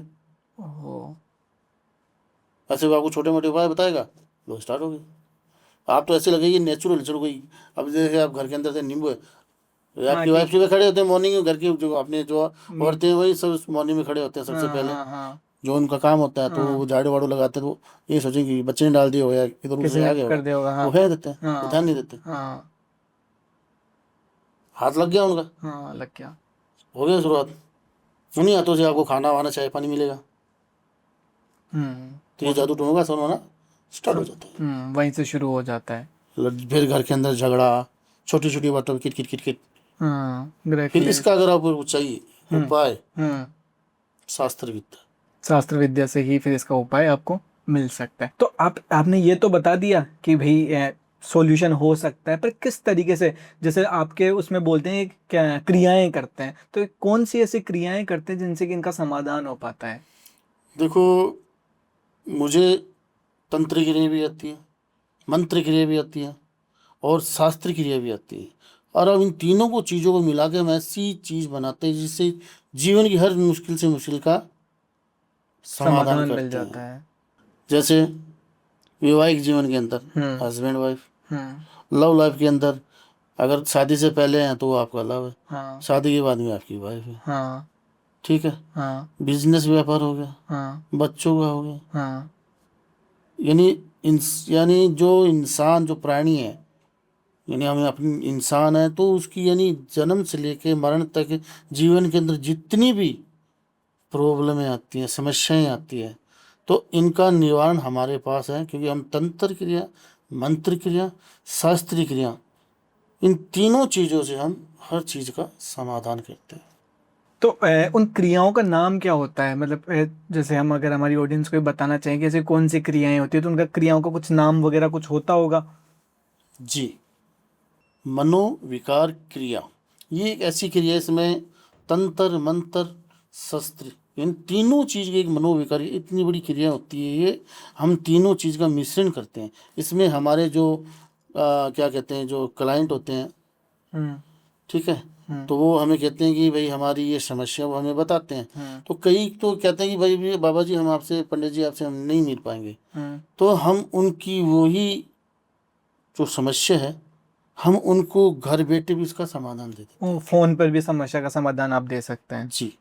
ओहो। ऐसे वो आपको छोटे मोटे उपाय बताएगा, लो स्टार्ट हो गई। आप तो ऐसे लगेगी नेचुरल, चलो कोई, अब जैसे आप घर के अंदर से नींबू है, तो हाँ आपकी कि वाइफ सुबह खड़े होते हैं मॉर्निंग में, घर की जो अपने जो नी- औरतें हैं वही सब मॉर्निंग में खड़े होते हैं सबसे हाँ पहले, हाँ हाँ जो उनका काम होता है। तो हाँ। वो झाड़ू वाड़ू लगाते हैं, तो ये सोचेंगे कि बच्चे ने डाल दिया हो या इधर उधर किसी से ने आ गया कर होगा, दिया होगा। हाँ वो फेंक देते हैं, वो ध्यान हाँ नहीं देते। हाँ हाथ लग गया उनका, हाँ, लग गया। हो गया शुरुआत। उन्हीं हाथों से आपको खाना वाना चाय पानी मिलेगा। तो ये वो जादू टोनों का असर होना स्टार्ट हो जाता है। वहीं से शुरू हो जाता है। फिर घर के अंदर झगड़ा, छोटी छोटी बातों पर किट किट किट किट। हाँ, ग्रह फिर क्लेश। इसका अगर आपको चाहिए हम्म उपाय, हम्म शास्त्र विद्या। शास्त्र विद्या से ही फिर इसका उपाय आपको मिल सकता है। तो आपने ये तो बता दिया कि भाई सॉल्यूशन हो सकता है, पर किस तरीके से? जैसे आपके उसमें बोलते हैं क्या क्रियाएं करते हैं, तो कौन सी ऐसी क्रियाएं करते हैं जिनसे कि इनका समाधान हो पाता है? देखो, मुझे तंत्र क्रिया भी आती है, मंत्र क्रिया भी आती है, और शास्त्र क्रिया भी आती है। और अब इन तीनों को चीज़ों को मिला के हम ऐसी चीज़ बनाते हैं जिससे जीवन की हर मुश्किल से मुश्किल का समाधान समाधान मिल करते जाता हैं। है। जैसे वैवाहिक जीवन के अंदर हम्म हस्बैंड वाइफ, हम्म लव लाइफ के अंदर अगर शादी से पहले हैं तो वो आपका लव है, हाँ शादी के बाद में आपकी वाइफ है। हाँ ठीक है, हाँ बिजनेस व्यापार हो गया, हाँ बच्चों का हो गया, हाँ यानी यानी जो इंसान जो प्राणी है, यानी हमें अपनी इंसान है तो उसकी यानी जन्म से लेके मरण तक जीवन के अंदर जितनी भी प्रॉब्लमें आती हैं, समस्याएं आती हैं, तो इनका निवारण हमारे पास है, क्योंकि हम तंत्र क्रिया, मंत्र क्रिया, शास्त्रीय क्रिया, इन तीनों चीज़ों से हम हर चीज़ का समाधान करते हैं। तो उन क्रियाओं का नाम क्या होता है? मतलब जैसे हम अगर हमारी ऑडियंस को ये बताना चाहें कि ऐसे कौन सी क्रियाएं होती है, तो उनका क्रियाओं का कुछ नाम वगैरह कुछ होता होगा? जी, मनोविकार क्रिया, ये एक ऐसी क्रिया है, इसमें तंत्र मंत्र शस्त्र, इन तीनों चीज़ की एक मनोविकार, इतनी बड़ी क्रिया होती है ये, हम तीनों चीज़ का मिश्रण करते हैं। इसमें हमारे जो क्या कहते हैं, जो क्लाइंट होते हैं, हम्म ठीक है, हम्म तो वो हमें कहते हैं कि भाई हमारी ये समस्या, वो हमें बताते हैं। हम्म तो कई तो कहते हैं कि भाई बाबा जी हम आपसे, पंडित जी आपसे हम नहीं मिल पाएंगे, हम्म तो हम उनकी वही जो समस्या है, हम उनको घर बैठे भी इसका समाधान दे देते वो फोन पर भी समस्या का समाधान आप दे सकते हैं? हैं। जी।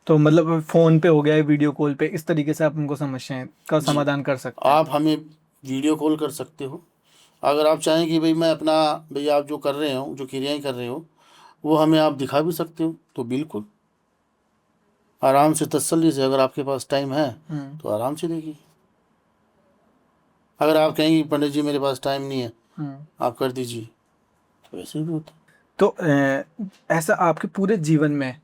तो मतलब फोन पे हो गया, वीडियो कॉल पे, इस तरीके से आप उनको समस्याएं का जी, समाधान कर सकते हैं? आप हमें वीडियो कॉल कर सकते हो, अगर आप चाहें कि भाई मैं अपना, भाई आप जो कर रहे हो, जो क्रियाएं कर रहे हो, वो हमें आप दिखा भी सकते हो, तो बिल्कुल आराम से तसल्ली से, अगर आपके पास टाइम है हम्म तो आराम से देखिए। अगर आप कहेंगे कि पंडित जी मेरे पास टाइम नहीं है, हम्म आप कर दीजिए, तो वैसे भी होता तो ऐसा आपके पूरे जीवन में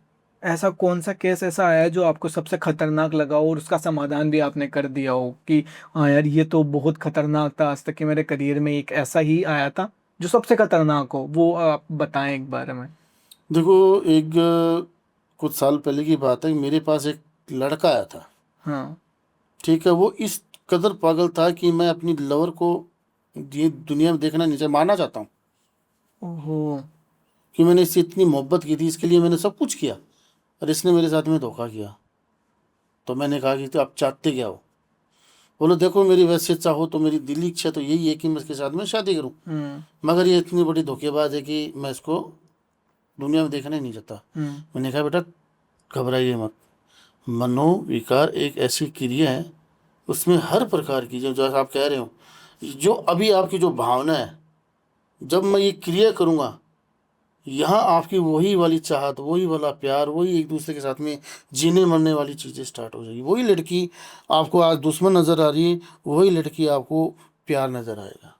ऐसा कौन सा केस ऐसा आया है जो आपको सबसे खतरनाक लगा हो और उसका समाधान भी आपने कर दिया हो कि हाँ यार ये तो बहुत खतरनाक था, आज तक के मेरे करियर में एक ऐसा ही आया था जो सबसे खतरनाक हो, वो आप बताएं एक बारे में। है। देखो, एक कुछ साल पहले की बात है, मेरे पास एक लड़का आया था, हाँ। ठीक है, वो इस कदर पागल था कि मैं अपनी लवर को ये दुनिया में देखना नहीं मारना चाहता हूँ, ओहो। कि मैंने इससे इतनी मोहब्बत की थी, इसके लिए मैंने सब कुछ किया, और इसने मेरे साथ में धोखा किया। तो मैंने कहा कि तो आप चाहते क्या हो? बोलो देखो, मेरी वैसे चाहो तो मेरी दिली इच्छा तो यही है कि मैं इसके साथ में शादी करूं, हम्म मगर ये इतनी बड़ी धोखेबाज है कि मैं इसको दुनिया में देखना ही नहीं चाहता। हम्म मैंने कहा बेटा घबराइए मत, मनोविकार एक ऐसी क्रिया है, उसमें हर प्रकार की, जो जो आप कह रहे हो, जो अभी आपकी जो भावना है, जब मैं ये क्रिया करूँगा, यहाँ आपकी वही वाली चाहत, वही वाला प्यार, वही एक दूसरे के साथ में जीने मरने वाली चीज़ें स्टार्ट हो जाएगी। वही लड़की आपको आज दुश्मन नज़र आ रही है, वही लड़की आपको प्यार नज़र आएगा।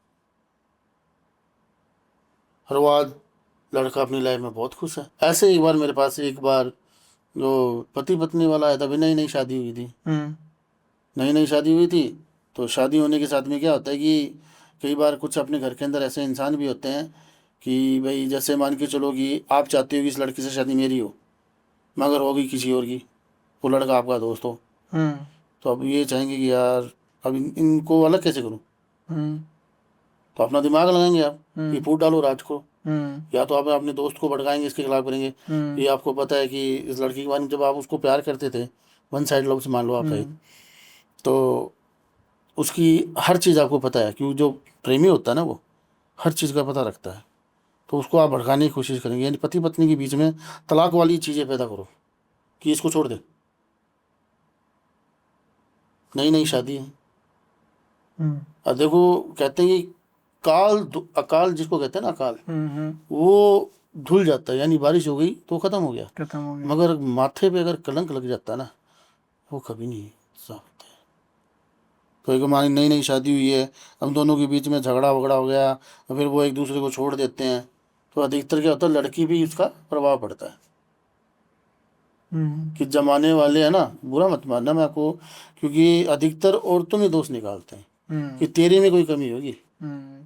और वो आज लड़का अपनी लाइफ में बहुत खुश है। ऐसे एक बार मेरे पास, एक बार जो पति पत्नी वाला आया था, अभी नई नई शादी हुई थी, हम्म नई नई शादी हुई थी। तो शादी होने के साथ में क्या होता है कि कई बार कुछ अपने घर के अंदर ऐसे इंसान भी होते हैं कि भाई, जैसे मान के चलो कि आप चाहते हो कि इस लड़की से शादी मेरी हो, मगर होगी किसी और की, वो लड़का आपका दोस्त हो, हम्म तो अब ये चाहेंगे कि यार अब इनको अलग कैसे करूं, हम्म तो अपना दिमाग लगाएंगे आप कि हम्म फूट डालो राज को, हम्म या तो आप अपने दोस्त को भड़काएंगे, इसके खिलाफ करेंगे। हम्म ये आपको पता है कि इस लड़की के बारे में, जब आप उसको प्यार करते थे, वन साइड लव से मान लो आप है, हम्म तो उसकी हर चीज़ आपको पता है, क्योंकि जो प्रेमी होता है ना, वो हर चीज़ का पता रखता है। तो उसको आप भड़काने की कोशिश करेंगे, यानी पति पत्नी के बीच में तलाक वाली चीज़ें पैदा करो कि इसको छोड़ दे, नई नई शादी है। हम्म और देखो, कहते हैं कि अकाल जिसको कहते हैं ना, अकाल, हम्म। वो धुल जाता है, यानी बारिश हो गई तो ख़त्म हो गया, खत्म हो गया। मगर माथे पे अगर कलंक लग जाता है ना, वो कभी नहीं साफ होता है। तो एक हमारी नई नई शादी हुई है, हम दोनों के बीच में झगड़ा वगड़ा हो गया, और फिर वो एक दूसरे को छोड़ देते हैं, तो अधिकतर क्या होता है, लड़की भी उसका प्रभाव पड़ता है। हम्म कि जमाने वाले है ना, बुरा मत मानना मैं आपको, क्योंकि अधिकतर औरतों में दोष निकालते हैं कि हम्म तेरे में कोई कमी होगी, हम्म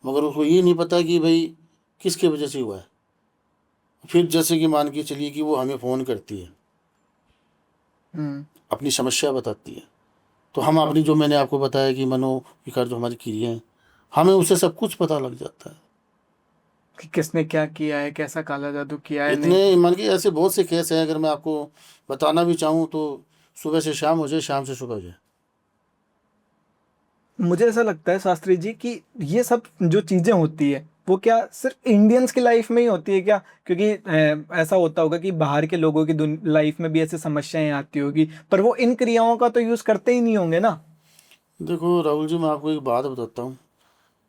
मगर उसको ये नहीं पता कि भाई किसके वजह से हुआ है। फिर जैसे कि मान के चलिए कि वो हमें फ़ोन करती है, हम्म अपनी समस्या बताती है, तो हम अपनी, जो मैंने आपको बताया कि मनोविकार जो हमारी क्रिया है, हमें उससे सब कुछ पता लग जाता है। कि किसने क्या किया है, कैसा काला जादू किया है, नहीं। इतने मान के ऐसे बहुत से केस हैं, अगर मैं आपको बताना भी चाहूँ तो सुबह से शाम हो जाए, शाम से सुबह हो जाए। मुझे ऐसा लगता है शास्त्री जी कि ये सब जो चीजें होती है वो क्या सिर्फ इंडियंस की लाइफ में ही होती है क्या? क्योंकि ऐसा होता होगा कि बाहर के लोगों की लाइफ में भी ऐसी समस्याएं आती होगी, पर वो इन क्रियाओं का तो यूज करते ही नहीं होंगे ना। देखो राहुल जी, मैं आपको एक बात बताता हूँ।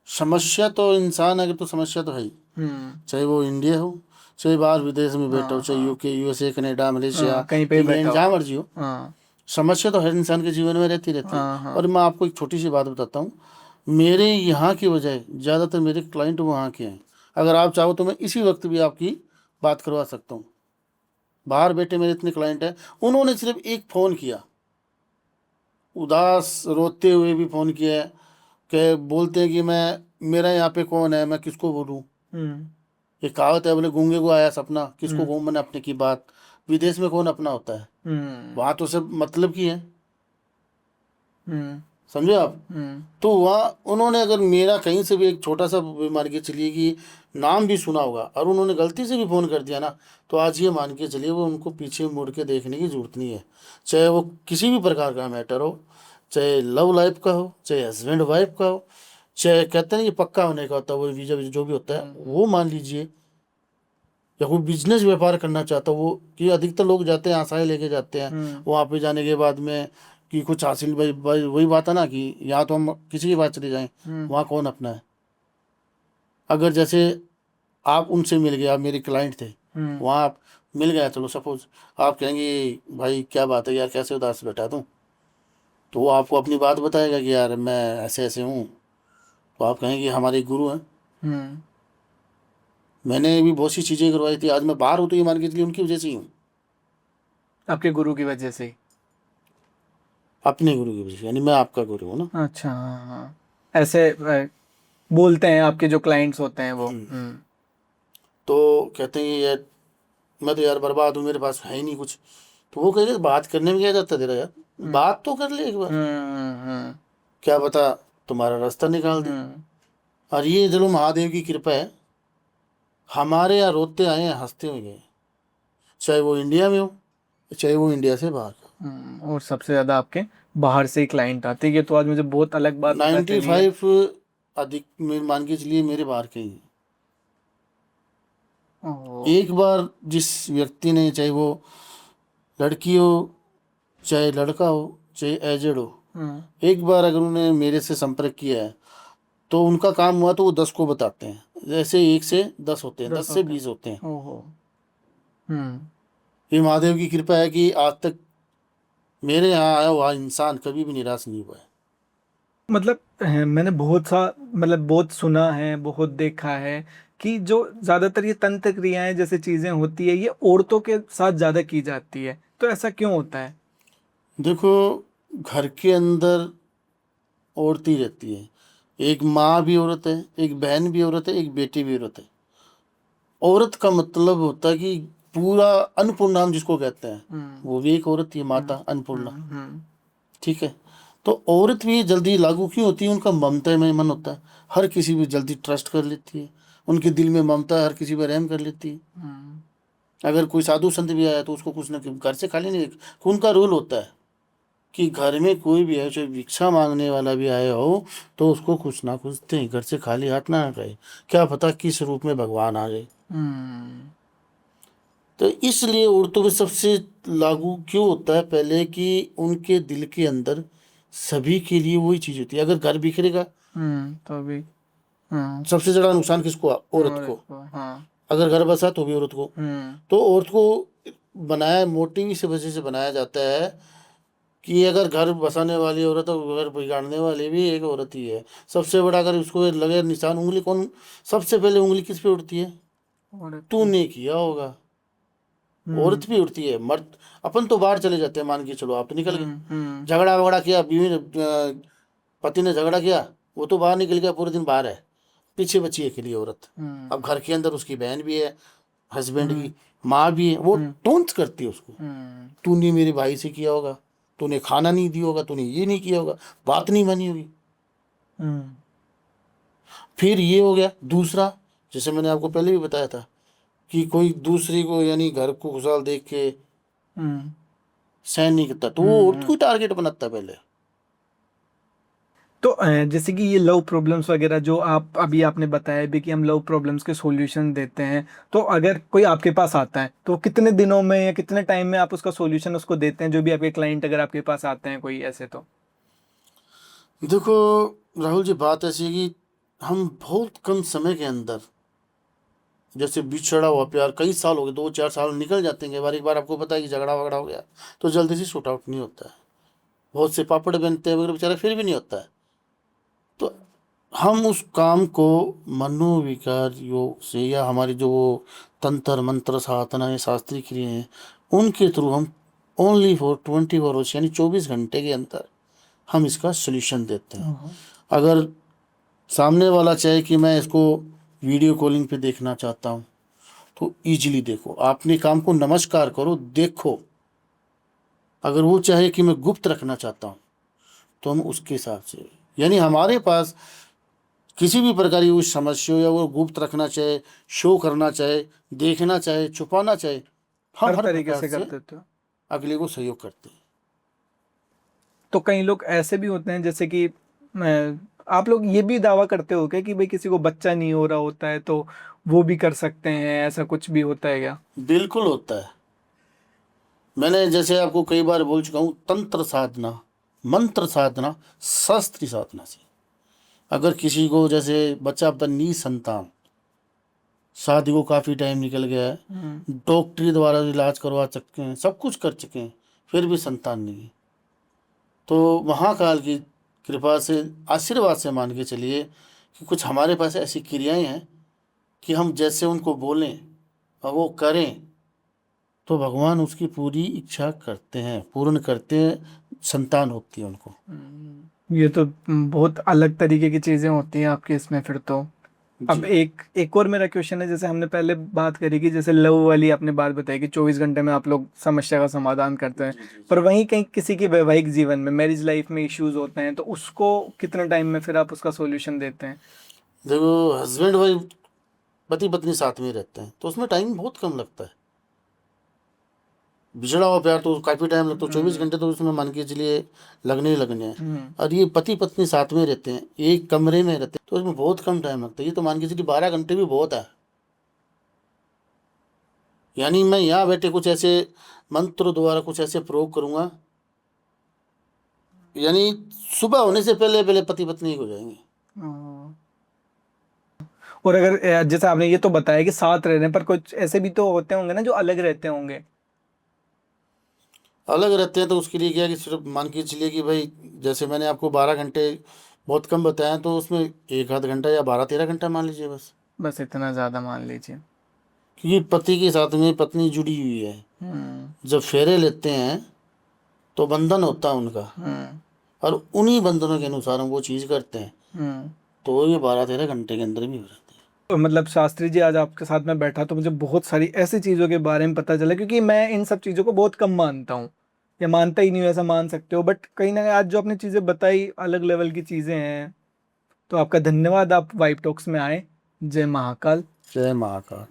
समस्या तो इंसान अगर, तो समस्या तो है ही, हम्म। चाहे वो इंडिया हो, चाहे बाहर विदेश में बैठा हो, हाँ चाहे हाँ यूके, यूएसए, कनाडा, हाँ, मलेशिया, कहीं पे भी बैठा इंग्लैंड, हो। जहाँ मर्जी हो। हाँ समस्या तो हर इंसान के जीवन में रहती है। हाँ हाँ। और मैं आपको एक छोटी सी बात बताता हूँ। मेरे यहाँ की बजाय ज़्यादातर मेरे क्लाइंट वहाँ के हैं। अगर आप चाहो तो मैं इसी वक्त भी आपकी बात करवा सकता हूँ। बाहर बैठे मेरे इतने क्लाइंट हैं, उन्होंने सिर्फ एक फ़ोन किया, उदास रोते हुए भी फ़ोन किया है, कि बोलते हैं कि मैं, मेरा यहाँ पे कौन है, मैं किसको बोलूँ। हम्म ये कहावत है, बोले गूंगे को आया सपना, किसको हम्म कहूँ मैंने अपने की बात। विदेश में कौन अपना होता है, हम्म वहाँ तो सब मतलब की है। हम्म समझे आप। हम्म तो वहाँ उन्होंने अगर मेरा कहीं से भी एक छोटा सा मान के चलिए कि नाम भी सुना होगा, और उन्होंने गलती से भी फ़ोन कर दिया ना, तो आज ये मान के चलिए वो, उनको पीछे मुड़ के देखने की ज़रूरत नहीं है। चाहे वो किसी भी प्रकार का मैटर हो, चाहे लव लाइफ का हो, चाहे हस्बैंड वाइफ का हो, चाहे कहते हैं ना ये पक्का होने का होता है, वो वीजा वीजा जो भी होता है वो मान लीजिए, या कोई बिजनेस व्यापार करना चाहता हो वो, कि अधिकतर लोग जाते हैं आशाएं लेके जाते हैं। हम्म वहाँ पे जाने के बाद में कि कुछ हासिल, वही बात है ना कि यहाँ तो हम किसी की बात चले जाएं, हम्म वहाँ कौन अपना है। अगर जैसे आप उनसे मिल गए, आप मेरे क्लाइंट थे, हम्म वहाँ आप मिल गए, चलो सपोज आप कहेंगे भाई क्या बात है यार, कैसे उदास बैठा तुम, तो वो आपको अपनी बात बताएगा कि यार मैं ऐसे ऐसे हूँ। तो आप कहेंगे हमारे गुरु हैं, हम्म। मैंने भी बहुत सी चीज़ें करवाई थी, आज मैं बाहर हूँ तो ये मान के चलिए उनकी वजह से ही हूँ। आपके गुरु की वजह से ही? अपने गुरु की वजह से, यानी मैं आपका गुरु हूँ ना। अच्छा, हाँ हाँ। ऐसे बोलते हैं आपके जो क्लाइंट्स होते हैं वो। हम्म। तो कहते हैं यार मैं तो यार बर्बाद हूँ, मेरे पास है ही नहीं कुछ। तो वो कहेंगे बात करने में क्या जाता है तेरा यार, हम्म बात तो कर ले एक बार, हम्म क्या पता तुम्हारा रास्ता निकाल दे। हम्म और ये चलो महादेव की कृपा है, हमारे यहाँ रोते आए हैं, हंसते हुए गए, चाहे वो इंडिया में हो, चाहे वो इंडिया से बाहर का। और सबसे ज्यादा आपके बाहर से ही क्लाइंट आते हैं। ये तो आज मुझे बहुत अलग बात पता नाइन्टी चली है। फाइव अधिक मान के चलिए मेरे बाहर के ही हैं। ओ। एक बार जिस व्यक्ति ने, चाहे वो लड़की हो, चाहे लड़का हो, चाहे एजेड हो, हम्म। एक बार अगर उन्होंने मेरे से संपर्क किया है, तो उनका काम हुआ तो वो 10 को बताते हैं। जैसे 1 से 10 होते हैं, 10 10 से होते हैं। 20 होते हैं। ओहो। हम्म। ये महादेव की कृपा है कि आज तक मेरे यहाँ आया हुआ इंसान कभी भी निराश नहीं हुआ है। मतलब मैंने बहुत सा, मतलब बहुत सुना है, बहुत देखा है कि जो ज्यादातर ये तंत्र क्रियाएं जैसे चीजें होती है ये औरतों के साथ ज्यादा की जाती है, तो ऐसा क्यों होता है? देखो, घर के अंदर औरतें ही रहती है। एक माँ भी औरत है, एक बहन भी औरत है, एक बेटी भी औरत है। औरत का मतलब होता है कि पूरा अन्नपूर्णा हम जिसको कहते हैं, हम्म वो भी एक औरत ही है, माता हम्म अन्नपूर्णा। हम्म ठीक है। तो औरत भी जल्दी लागू क्यों होती है, उनका ममता में मन होता है, हर किसी भी जल्दी ट्रस्ट कर लेती है, उनके दिल में ममता है, हर किसी पर रहम कर लेती है। हम्म अगर कोई साधु संत भी आया तो उसको कुछ ना कुछ घर से खाली नहीं, उनका रूल होता है कि घर में कोई भी है, चाहे भिक्षा मांगने वाला भी आया हो, तो उसको कुछ ना कुछ दें, घर से खाली हाथ ना गए, क्या पता किस रूप में भगवान आ जाए। हम्म तो इसलिए औरतों पे सबसे लागू क्यों होता है पहले, कि उनके दिल के अंदर सभी के लिए वही चीज होती है। अगर घर बिखरेगा, तो अभी। हम्म। सबसे ज्यादा नुकसान किसको, औरत और को। इसको, हाँ। अगर घर बसा तो भी औरत को। हम्म तो औरत को बनाया, मोटिव इस वजह से बनाया जाता है कि अगर घर बसाने वाली औरत और घर बिगाड़ने वाली भी एक औरत ही है। सबसे बड़ा अगर उसको लगे निशान, उंगली कौन, सबसे पहले उंगली किस पे उठती है, और इसको। तूने किया होगा। हम्म औरत भी उठती है, मर्द अपन तो बाहर चले जाते हैं, मान के चलो आप तो निकल गए, हम्म। झगड़ा वगड़ा किया, बीवी ने पति ने झगड़ा किया, वो तो बाहर निकल गया, पूरे दिन बाहर है, पीछे बची है अकेली औरत। हम्म अब घर के अंदर उसकी बहन भी है, हस्बैंड हम्म की माँ भी है, वो हम्म टोन्ट करती है उसको। हम्म तूने मेरे भाई से किया होगा, तूने खाना नहीं दिया होगा, तूने ये नहीं किया होगा, बात नहीं मानी होगी। हम्म फिर ये हो गया दूसरा, जैसे मैंने आपको पहले भी बताया था कि कोई दूसरी को, यानी घर को खुशहाल देख के हम्म सहन नहीं करता, तो वो औरत हम्म को टारगेट बनाता है पहले। तो जैसे कि ये लव प्रॉब्लम्स वगैरह जो आप अभी आपने बताया भी कि हम लव प्रॉब्लम्स के सॉल्यूशन देते हैं, तो अगर कोई आपके पास आता है तो कितने दिनों में या कितने टाइम में आप उसका सॉल्यूशन उसको देते हैं, जो भी आपके क्लाइंट अगर आपके पास आते हैं कोई ऐसे तो? देखो राहुल जी, बात ऐसी है कि हम बहुत कम समय के अंदर, जैसे बिछड़ा हुआ प्यार कई साल हो गए, 2-4 साल निकल जाते हैं, एक बार आपको पता है कि झगड़ा वगड़ा हो गया तो जल्दी से शूट आउट नहीं होता है। बहुत से पापड़ बनते हैं मगर बेचारा फिर भी नहीं होता है। तो हम उस काम को मनोविकार योग से, या हमारी जो वो तंत्र मंत्र साधना या शास्त्रीय क्रिया हैं, उनके थ्रू हम ओनली फॉर 24 आवर्स यानी 24 घंटे के अंदर हम इसका सोल्यूशन देते हैं। ओहो। अगर सामने वाला चाहे कि मैं इसको वीडियो कॉलिंग पे देखना चाहता हूँ तो इजीली देखो, आपने काम को नमस्कार करो देखो। अगर वो चाहे कि मैं गुप्त रखना चाहता हूँ तो हम उसके हिसाब से, यानी हमारे पास किसी भी प्रकार की उस समस्या हो, या वो गुप्त रखना चाहे, शो करना चाहे, देखना चाहे, छुपाना चाहे, हम हर हर तरीके प्रकार से कर से देते हो? अगले को सहयोग करते हैं। तो कई लोग ऐसे भी होते हैं जैसे कि आप लोग ये भी दावा करते हो क्या कि भाई किसी को बच्चा नहीं हो रहा होता है तो वो भी कर सकते हैं, ऐसा कुछ भी होता है क्या? बिल्कुल होता है। मैंने जैसे आपको कई बार बोल चुका हूँ, तंत्र साधना, मंत्र साधना, शास्त्रीय साधना से अगर किसी को जैसे बच्चा अपनी संतान, शादी को काफ़ी टाइम निकल गया हम्म। है, डॉक्टरी द्वारा इलाज करवा चुके हैं, सब कुछ कर चुके हैं, फिर भी संतान नहीं है, तो महाकाल की कृपा से, आशीर्वाद से मान के चलिए कि कुछ हमारे पास ऐसी क्रियाएं हैं कि हम जैसे उनको बोलें और वो करें तो भगवान उसकी पूरी इच्छा करते हैं, पूर्ण करते हैं, संतान होती है उनको। ये तो बहुत अलग तरीके की चीजें होती हैं आपके इसमें फिर तो। अब जी एक और मेरा क्वेश्चन है, जैसे हमने पहले बात करी कि जैसे लव वाली आपने बात बताई कि 24 घंटे में आप लोग समस्या का समाधान करते हैं, जी जी पर जी। वहीं कहीं किसी के वैवाहिक जीवन में, मैरिज लाइफ में इश्यूज होते हैं, तो उसको कितने टाइम में फिर आप उसका सॉल्यूशन देते हैं? देखो, हस्बैंड वाइफ, पति पत्नी साथ में रहते हैं तो उसमें टाइम बहुत कम लगता है। बिछड़ा हुआ प्यार तो काफ़ी टाइम लगता है, 24 घंटे तो उसमें मान के चलिए लगने ही लगने हैं। हम्म। और ये पति पत्नी साथ में रहते हैं, एक कमरे में रहते हैं, तो उसमें बहुत कम टाइम लगता है। ये तो मान के चलिए 12 घंटे भी बहुत है। यानी मैं यहाँ बैठे कुछ ऐसे मंत्र द्वारा कुछ ऐसे प्रयोग करूँगा, यानी सुबह होने से पहले पहले पति पत्नी एक हो जाएंगे। हाँ। और अगर जैसे आपने ये तो बताया कि साथ रह रहे हैं, पर कुछ ऐसे भी तो होते होंगे ना जो अलग रहते होंगे? अलग रहते हैं तो उसके लिए क्या है कि सिर्फ मान के चलिए कि भाई, जैसे मैंने आपको 12 घंटे बहुत कम बताया, तो उसमें एक आध घंटा या 12-13 घंटा मान लीजिए बस। बस इतना ज्यादा मान लीजिए। क्योंकि पति के साथ में पत्नी जुड़ी हुई है, हम्म। जब फेरे लेते हैं तो बंधन होता है उनका, हम्म। और उन्हीं बंधनों के अनुसार हम वो चीज़ करते हैं, हम्म। तो ये 12-13 घंटे के अंदर भी हो जाते हैं। तो मतलब शास्त्री जी, आज आपके साथ में बैठा तो मुझे बहुत सारी ऐसी चीज़ों के बारे में पता चला, क्योंकि मैं इन सब चीज़ों को बहुत कम मानता हूँ, या मानता ही नहीं हूँ ऐसा मान सकते हो, बट कहीं ना कहीं आज जो आपने चीज़ें बताई अलग लेवल की चीज़ें हैं। तो आपका धन्यवाद, आप वाइब टॉक्स में आए। जय महाकाल। जय महाकाल।